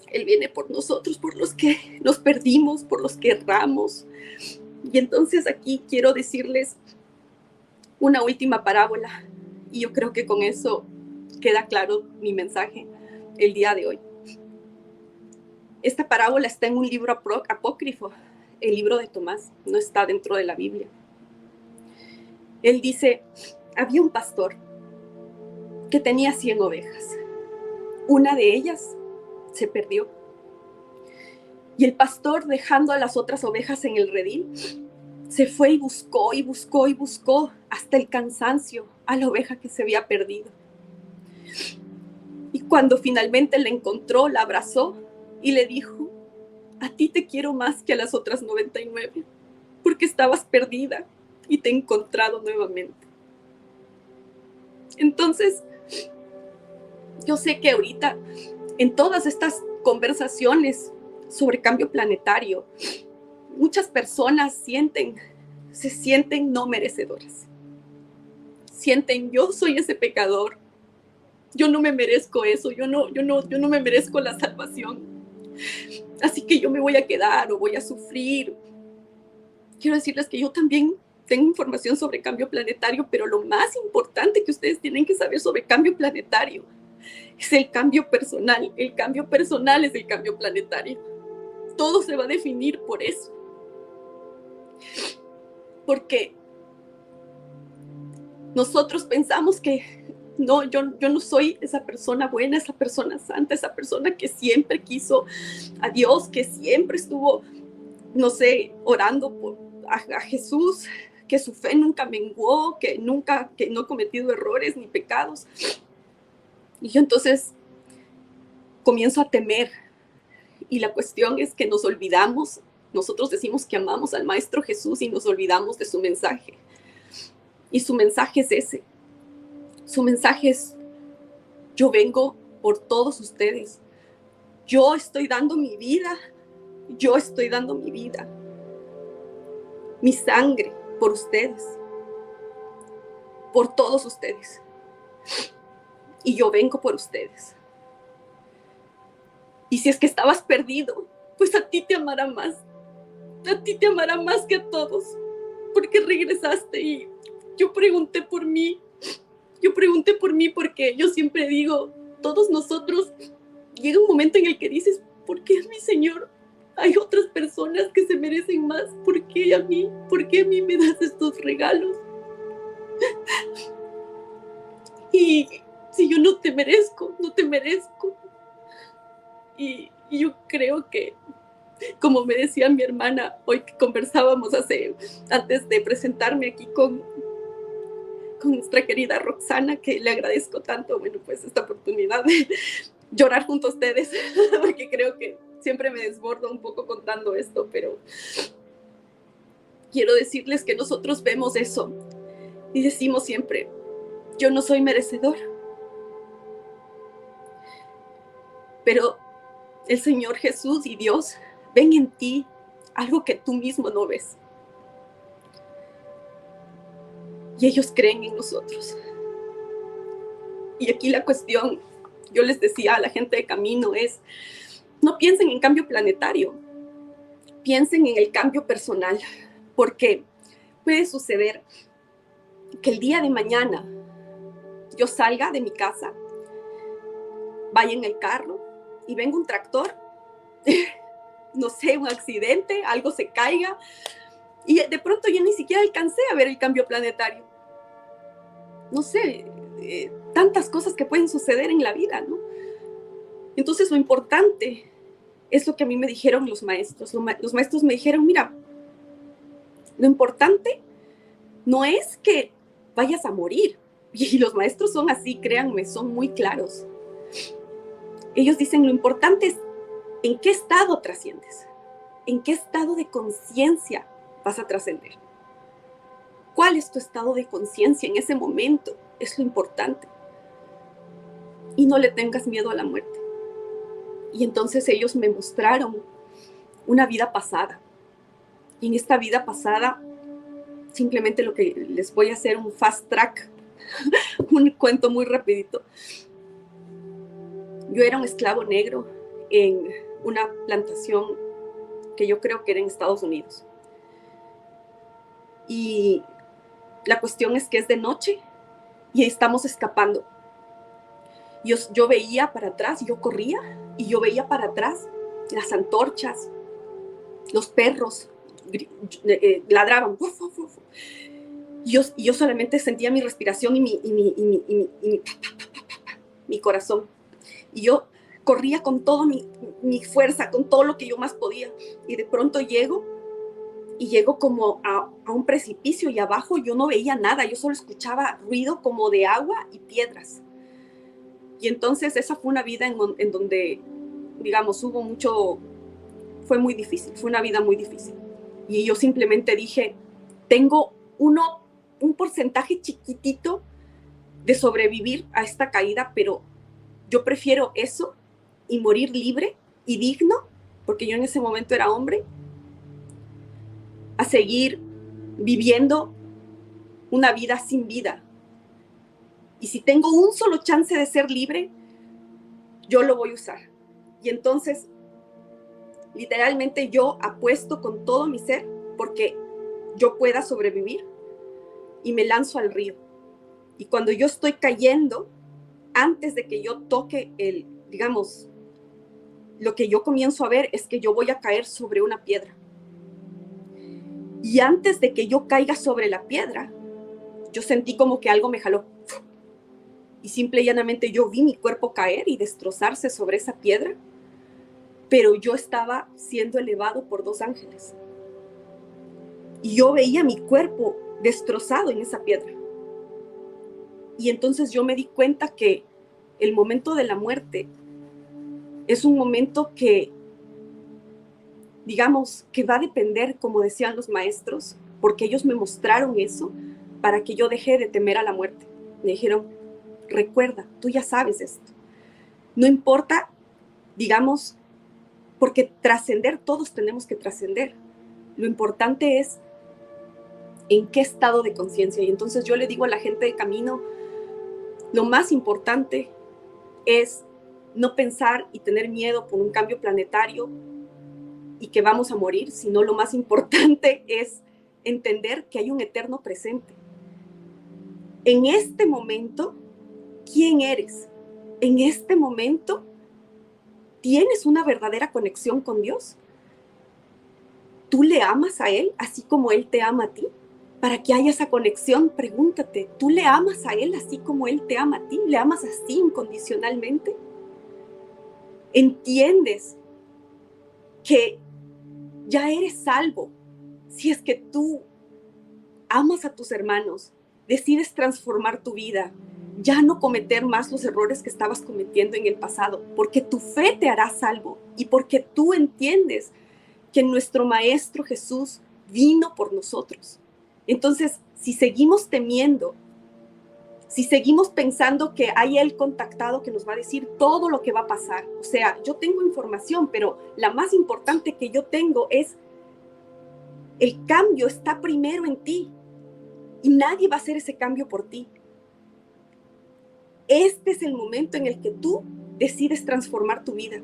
Él viene por nosotros, por los que nos perdimos, por los que erramos. Y entonces aquí quiero decirles una última parábola, y yo creo que con eso queda claro mi mensaje el día de hoy. Esta parábola está en un libro apócrifo, el libro de Tomás, no está dentro de la Biblia. Él dice, había un pastor que tenía 100 ovejas. Una de ellas se perdió. Y el pastor, dejando a las otras ovejas en el redil, se fue y buscó y buscó y buscó hasta el cansancio a la oveja que se había perdido. Y cuando finalmente la encontró, la abrazó y le dijo, a ti te quiero más que a las otras 99, porque estabas perdida y te he encontrado nuevamente. Entonces, yo sé que ahorita, en todas estas conversaciones sobre cambio planetario, muchas personas se sienten no merecedoras. Sienten, yo soy ese pecador, yo no me merezco eso, yo no me merezco la salvación. Así que yo me voy a quedar o voy a sufrir. Quiero decirles que yo también tengo información sobre cambio planetario, pero lo más importante que ustedes tienen que saber sobre cambio planetario es el cambio personal. El cambio personal es el cambio planetario. Todo se va a definir por eso. Porque nosotros pensamos que no, yo no soy esa persona buena, esa persona santa, esa persona que siempre quiso a Dios, que siempre estuvo, no sé, orando a Jesús, que su fe nunca menguó, que no he cometido errores ni pecados. Y yo entonces comienzo a temer. Y la cuestión es que nos olvidamos, nosotros decimos que amamos al Maestro Jesús y nos olvidamos de su mensaje. Y su mensaje es ese. Su mensaje es, yo vengo por todos ustedes. Yo estoy dando mi vida. Yo estoy dando mi vida. Mi sangre por ustedes. Por todos ustedes. Y yo vengo por ustedes. Y si es que estabas perdido, pues a ti te amará más. A ti te amará más que a todos. Porque regresaste y yo pregunté por mí. Yo pregunté por mí porque yo siempre digo, todos nosotros, llega un momento en el que dices, ¿por qué a mi Señor? Hay otras personas que se merecen más. ¿Por qué a mí? ¿Por qué a mí me das estos regalos? Y si yo no te merezco, no te merezco. Y yo creo que, como me decía mi hermana hoy que conversábamos antes de presentarme aquí con nuestra querida Roxana, que le agradezco tanto, bueno, pues esta oportunidad de llorar junto a ustedes, porque creo que siempre me desbordo un poco contando esto, pero quiero decirles que nosotros vemos eso y decimos siempre, yo no soy merecedor. Pero el Señor Jesús y Dios ven en ti algo que tú mismo no ves. Y ellos creen en nosotros. Y aquí la cuestión, yo les decía a la gente de camino, es, no piensen en cambio planetario, piensen en el cambio personal, porque puede suceder que el día de mañana yo salga de mi casa, vaya en el carro y venga un tractor, no sé, un accidente, algo se caiga, y de pronto yo ni siquiera alcancé a ver el cambio planetario. No sé, tantas cosas que pueden suceder en la vida, ¿no? Entonces lo importante es lo que a mí me dijeron los maestros. Los maestros me dijeron, mira, lo importante no es que vayas a morir. Y los maestros son así, créanme, son muy claros. Ellos dicen, lo importante es en qué estado trasciendes, en qué estado de conciencia vas a trascender. ¿Cuál es tu estado de conciencia en ese momento? Es lo importante. Y no le tengas miedo a la muerte. Y entonces ellos me mostraron una vida pasada. Y en esta vida pasada, simplemente lo que les voy a hacer un fast track, un cuento muy rapidito. Yo era un esclavo negro en una plantación que yo creo que era en Estados Unidos. Y la cuestión es que es de noche y estamos escapando. Yo veía para atrás, yo corría y yo veía para atrás las antorchas, los perros ladraban. Y yo solamente sentía mi respiración y mi corazón. Y yo corría con toda mi fuerza, con todo lo que yo más podía. Y de pronto llego como a un precipicio y abajo yo no veía nada. Yo solo escuchaba ruido como de agua y piedras. Y entonces esa fue una vida en donde, digamos, fue muy difícil, fue una vida muy difícil. Y yo simplemente dije, tengo un porcentaje chiquitito de sobrevivir a esta caída, pero yo prefiero eso y morir libre y digno, porque yo en ese momento era hombre, a seguir viviendo una vida sin vida. Y si tengo un solo chance de ser libre, yo lo voy a usar. Y entonces, literalmente yo apuesto con todo mi ser porque yo pueda sobrevivir y me lanzo al río. Y cuando yo estoy cayendo, antes de que yo toque digamos, lo que yo comienzo a ver es que yo voy a caer sobre una piedra. Y antes de que yo caiga sobre la piedra, yo sentí como que algo me jaló. Y simple y llanamente yo vi mi cuerpo caer y destrozarse sobre esa piedra, pero yo estaba siendo elevado por 2 ángeles. Y yo veía mi cuerpo destrozado en esa piedra. Y entonces yo me di cuenta que el momento de la muerte es un momento que, digamos, que va a depender, como decían los maestros, porque ellos me mostraron eso para que yo dejé de temer a la muerte. Me dijeron, recuerda, tú ya sabes esto. No importa, digamos, porque trascender, todos tenemos que trascender. Lo importante es en qué estado de conciencia. Y entonces yo le digo a la gente de camino, lo más importante es no pensar y tener miedo por un cambio planetario y que vamos a morir, sino lo más importante es entender que hay un eterno presente. En este momento, ¿quién eres? En este momento, ¿tienes una verdadera conexión con Dios? ¿Tú le amas a Él así como Él te ama a ti? Para que haya esa conexión, pregúntate, ¿tú le amas a Él así como Él te ama a ti? ¿Le amas así incondicionalmente? ¿Entiendes que ya eres salvo si es que tú amas a tus hermanos, decides transformar tu vida, ya no cometer más los errores que estabas cometiendo en el pasado, porque tu fe te hará salvo y porque tú entiendes que nuestro Maestro Jesús vino por nosotros? Entonces, si seguimos temiendo, si seguimos pensando que hay Él contactado que nos va a decir todo lo que va a pasar, o sea, yo tengo información, pero la más importante que yo tengo es el cambio está primero en ti y nadie va a hacer ese cambio por ti. Este es el momento en el que tú decides transformar tu vida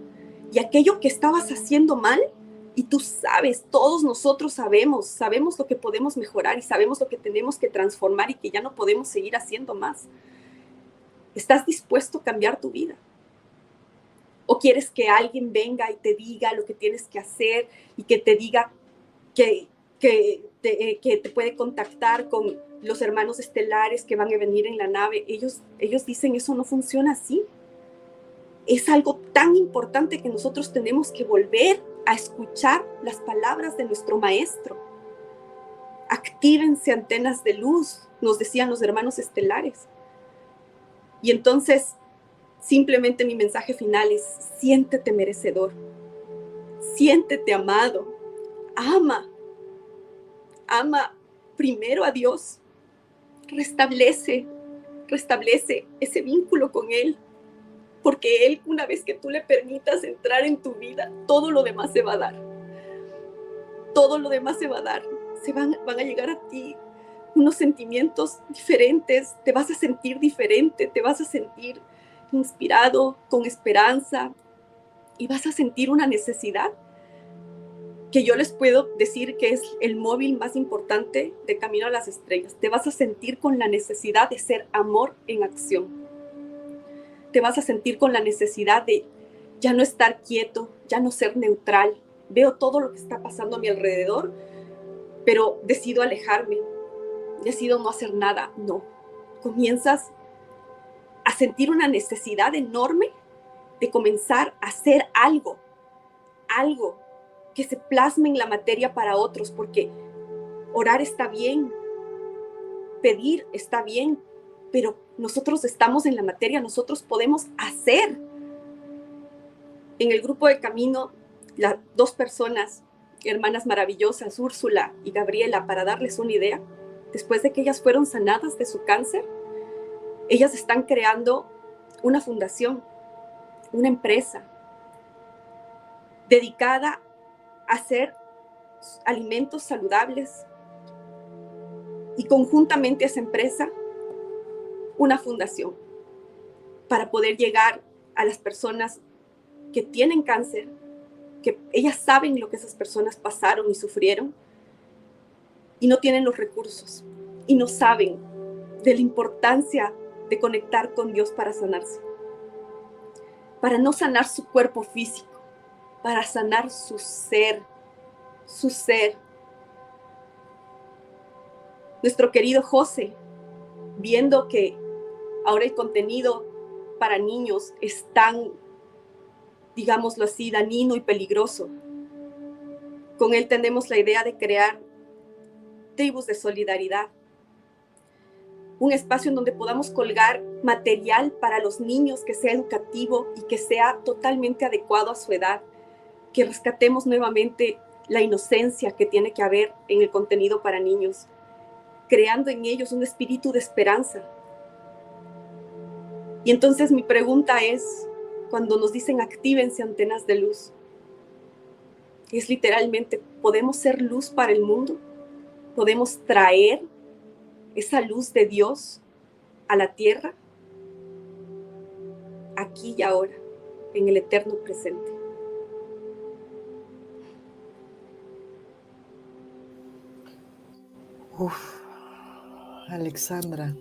y aquello que estabas haciendo mal, y tú sabes, todos nosotros sabemos lo que podemos mejorar y sabemos lo que tenemos que transformar y que ya no podemos seguir haciendo más. ¿Estás dispuesto a cambiar tu vida? ¿O quieres que alguien venga y te diga lo que tienes que hacer y que te diga que te puede contactar con los hermanos estelares que van a venir en la nave? Ellos dicen, eso no funciona así. Es algo tan importante que nosotros tenemos que volver a escuchar las palabras de nuestro Maestro. Actívense antenas de luz, nos decían los hermanos estelares. Y entonces, simplemente mi mensaje final es, siéntete merecedor, siéntete amado, ama primero a Dios. Restablece ese vínculo con Él, porque Él, una vez que tú le permitas entrar en tu vida, todo lo demás se va a dar. Todo lo demás se va a dar. Van a llegar a ti unos sentimientos diferentes, te vas a sentir diferente, te vas a sentir inspirado, con esperanza, y vas a sentir una necesidad que yo les puedo decir que es el móvil más importante de Camino a las Estrellas. Te vas a sentir con la necesidad de ser amor en acción. Te vas a sentir con la necesidad de ya no estar quieto, ya no ser neutral. Veo todo lo que está pasando a mi alrededor, pero decido alejarme, decido no hacer nada. No, comienzas a sentir una necesidad enorme de comenzar a hacer algo que se plasme en la materia para otros, porque orar está bien, pedir está bien, pero nosotros estamos en la materia, nosotros podemos hacer. En el grupo de Camino, las dos personas, hermanas maravillosas, Úrsula y Gabriela, para darles una idea, después de que ellas fueron sanadas de su cáncer, ellas están creando una fundación, una empresa dedicada a hacer alimentos saludables, y conjuntamente a esa empresa una fundación para poder llegar a las personas que tienen cáncer, que ellas saben lo que esas personas pasaron y sufrieron y no tienen los recursos y no saben de la importancia de conectar con Dios para sanarse, para no sanar su cuerpo físico, para sanar su ser. Nuestro querido José, viendo que ahora el contenido para niños es tan, digámoslo así, dañino y peligroso, con él tenemos la idea de crear tribus de solidaridad, un espacio en donde podamos colgar material para los niños que sea educativo y que sea totalmente adecuado a su edad, que rescatemos nuevamente la inocencia que tiene que haber en el contenido para niños, creando en ellos un espíritu de esperanza. Y entonces mi pregunta es, cuando nos dicen actívense antenas de luz, es literalmente, ¿podemos ser luz para el mundo? ¿Podemos traer esa luz de Dios a la tierra? Aquí y ahora, en el eterno presente. Alexandra,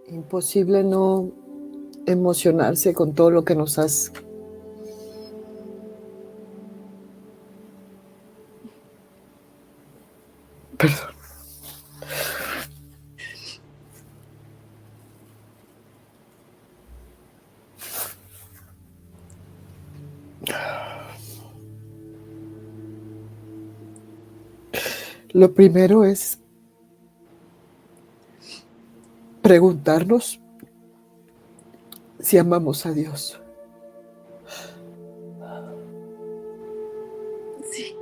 imposible no emocionarse con todo lo que nos has perdón. Lo primero es preguntarnos si amamos a Dios. Sí.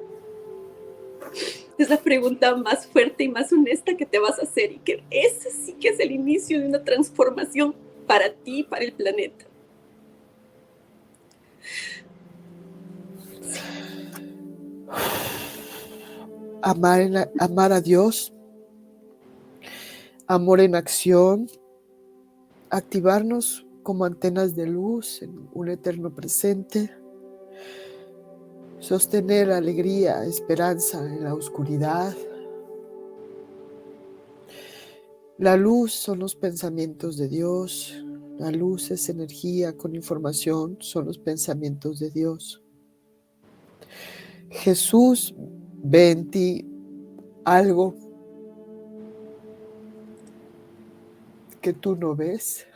Es la pregunta más fuerte y más honesta que te vas a hacer, y que ese sí que es el inicio de una transformación para ti y para el planeta. Sí. Amar a Dios, amor en acción, activarnos como antenas de luz en un eterno presente, sostener alegría, esperanza en la oscuridad. La luz son los pensamientos de Dios. La luz es energía con información, son los pensamientos de Dios. Jesús ve en ti algo que tú no ves.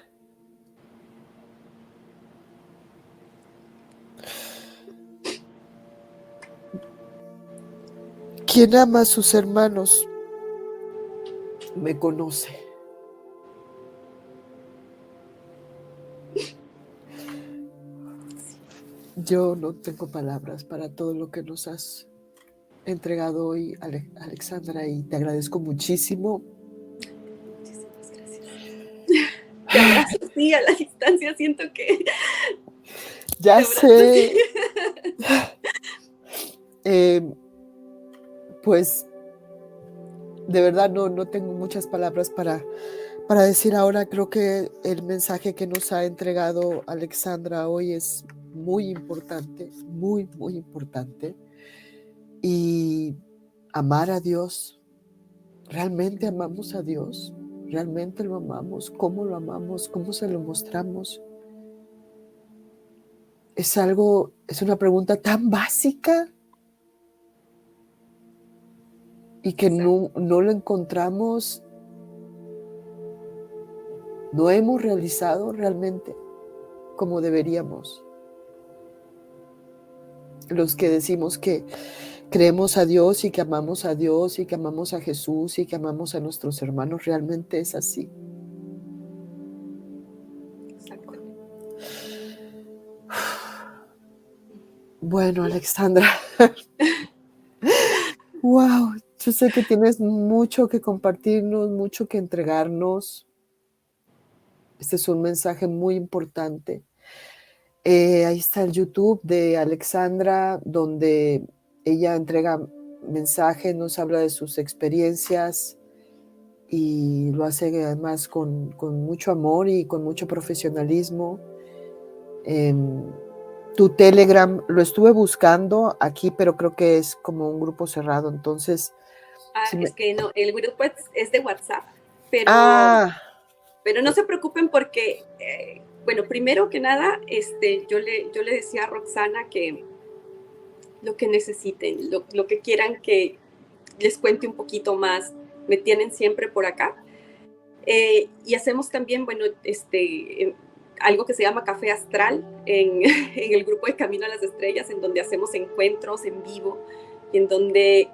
Quien ama a sus hermanos me conoce. Yo no tengo palabras para todo lo que nos has entregado hoy, Alexandra, y te agradezco muchísimo. Muchísimas gracias. Te abrazo, sí, a la distancia, siento que Ya te abrazo, sí. sé. Pues de verdad no tengo muchas palabras para decir ahora. Creo que el mensaje que nos ha entregado Alexandra hoy es muy importante, muy, muy importante. Y amar a Dios, ¿realmente amamos a Dios? ¿Realmente lo amamos? ¿Cómo lo amamos? ¿Cómo se lo mostramos? Es una pregunta tan básica y que no lo encontramos, no hemos realizado realmente como deberíamos. Los que decimos que creemos a Dios y que amamos a Dios y que amamos a Jesús y que amamos a nuestros hermanos, ¿realmente es así? Exacto. Bueno, Alexandra, wow, yo sé que tienes mucho que compartirnos, mucho que entregarnos. Este es un mensaje muy importante. Ahí está el YouTube de Alexandra, donde ella entrega mensajes, nos habla de sus experiencias y lo hace además con mucho amor y con mucho profesionalismo. Tu Telegram lo estuve buscando aquí, pero creo que es como un grupo cerrado, entonces... Es que no, el grupo es de WhatsApp, pero Ah, no se preocupen porque, bueno, primero que nada, yo le decía a Roxana que lo que necesiten, lo que quieran que les cuente un poquito más, me tienen siempre por acá. Y hacemos también, bueno, algo que se llama Café Astral en el grupo de Camino a las Estrellas, en donde hacemos encuentros en vivo y en donde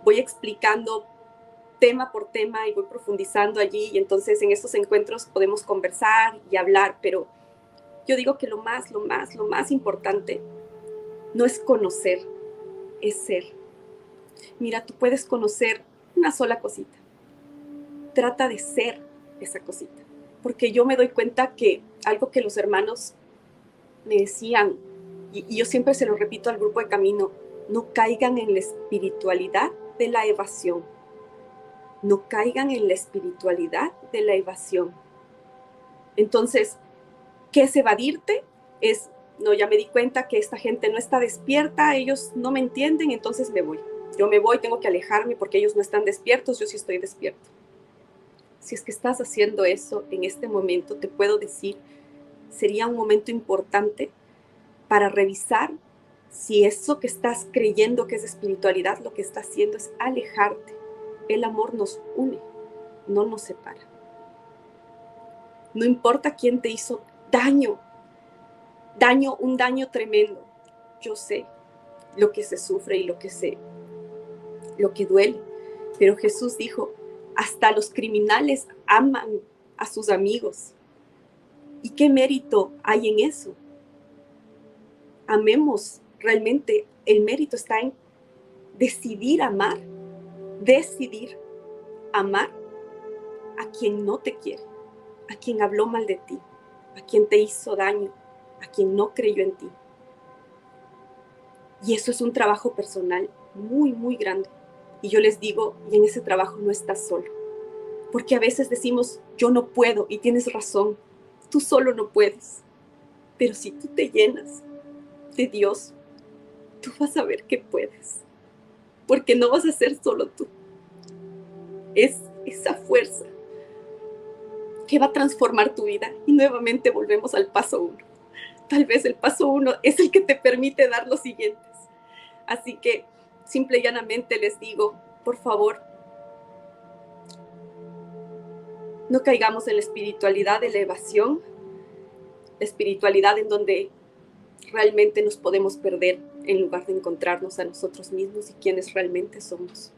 voy explicando tema por tema y voy profundizando allí, y entonces en estos encuentros podemos conversar y hablar, pero yo digo que lo más importante no es conocer, es ser. Mira, tú puedes conocer una sola cosita, trata de ser esa cosita, porque yo me doy cuenta que algo que los hermanos me decían, y yo siempre se lo repito al grupo de Camino, no caigan en la espiritualidad de la evasión, no caigan en la espiritualidad de la evasión. Entonces, ¿qué es evadirte? Es, no, ya me di cuenta que esta gente no está despierta, ellos no me entienden, entonces me voy. Yo me voy, tengo que alejarme porque ellos no están despiertos, yo sí estoy despierto. Si es que estás haciendo eso en este momento, te puedo decir, sería un momento importante para revisar si eso que estás creyendo que es espiritualidad, lo que está haciendo es alejarte. El amor nos une, no nos separa. No importa quién te hizo daño, un daño tremendo. Yo sé lo que se sufre y lo que duele. Pero Jesús dijo, hasta los criminales aman a sus amigos. ¿Y qué mérito hay en eso? Amemos, realmente el mérito está en decidir amar a quien no te quiere, a quien habló mal de ti, a quien te hizo daño, a quien no creyó en ti. Y eso es un trabajo personal muy, muy grande. Y yo les digo, y en ese trabajo no estás solo. Porque a veces decimos, yo no puedo, y tienes razón, tú solo no puedes. Pero si tú te llenas de Dios, tú vas a ver que puedes. Porque no vas a ser solo tú. Es esa fuerza que va a transformar tu vida. Y nuevamente volvemos al paso 1. Tal vez el paso 1 es el que te permite dar los siguientes. Así que simple y llanamente les digo, por favor, no caigamos en la espiritualidad de la evasión, la espiritualidad en donde realmente nos podemos perder en lugar de encontrarnos a nosotros mismos y quienes realmente somos.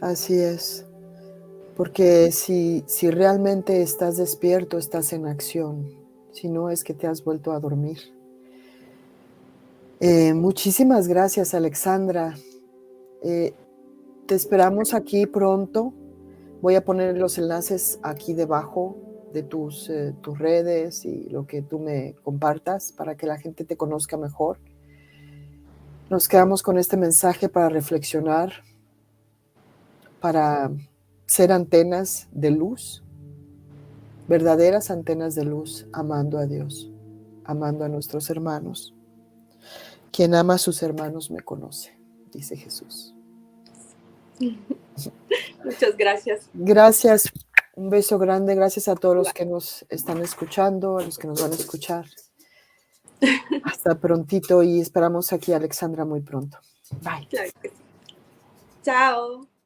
así es. Porque si realmente estás despierto, estás en acción. Si no, es que te has vuelto a dormir. Muchísimas gracias, Alexandra. Te esperamos aquí pronto. Voy a poner los enlaces aquí debajo de tus redes y lo que tú me compartas para que la gente te conozca mejor. Nos quedamos con este mensaje para reflexionar, para ser antenas de luz, verdaderas antenas de luz, amando a Dios, amando a nuestros hermanos. Quien ama a sus hermanos me conoce, dice Jesús. Muchas gracias. Gracias, un beso grande, gracias a todos los que nos están escuchando, a los que nos van a escuchar. Hasta prontito y esperamos aquí a Alexandra muy pronto. Bye. Claro que sí. Chao.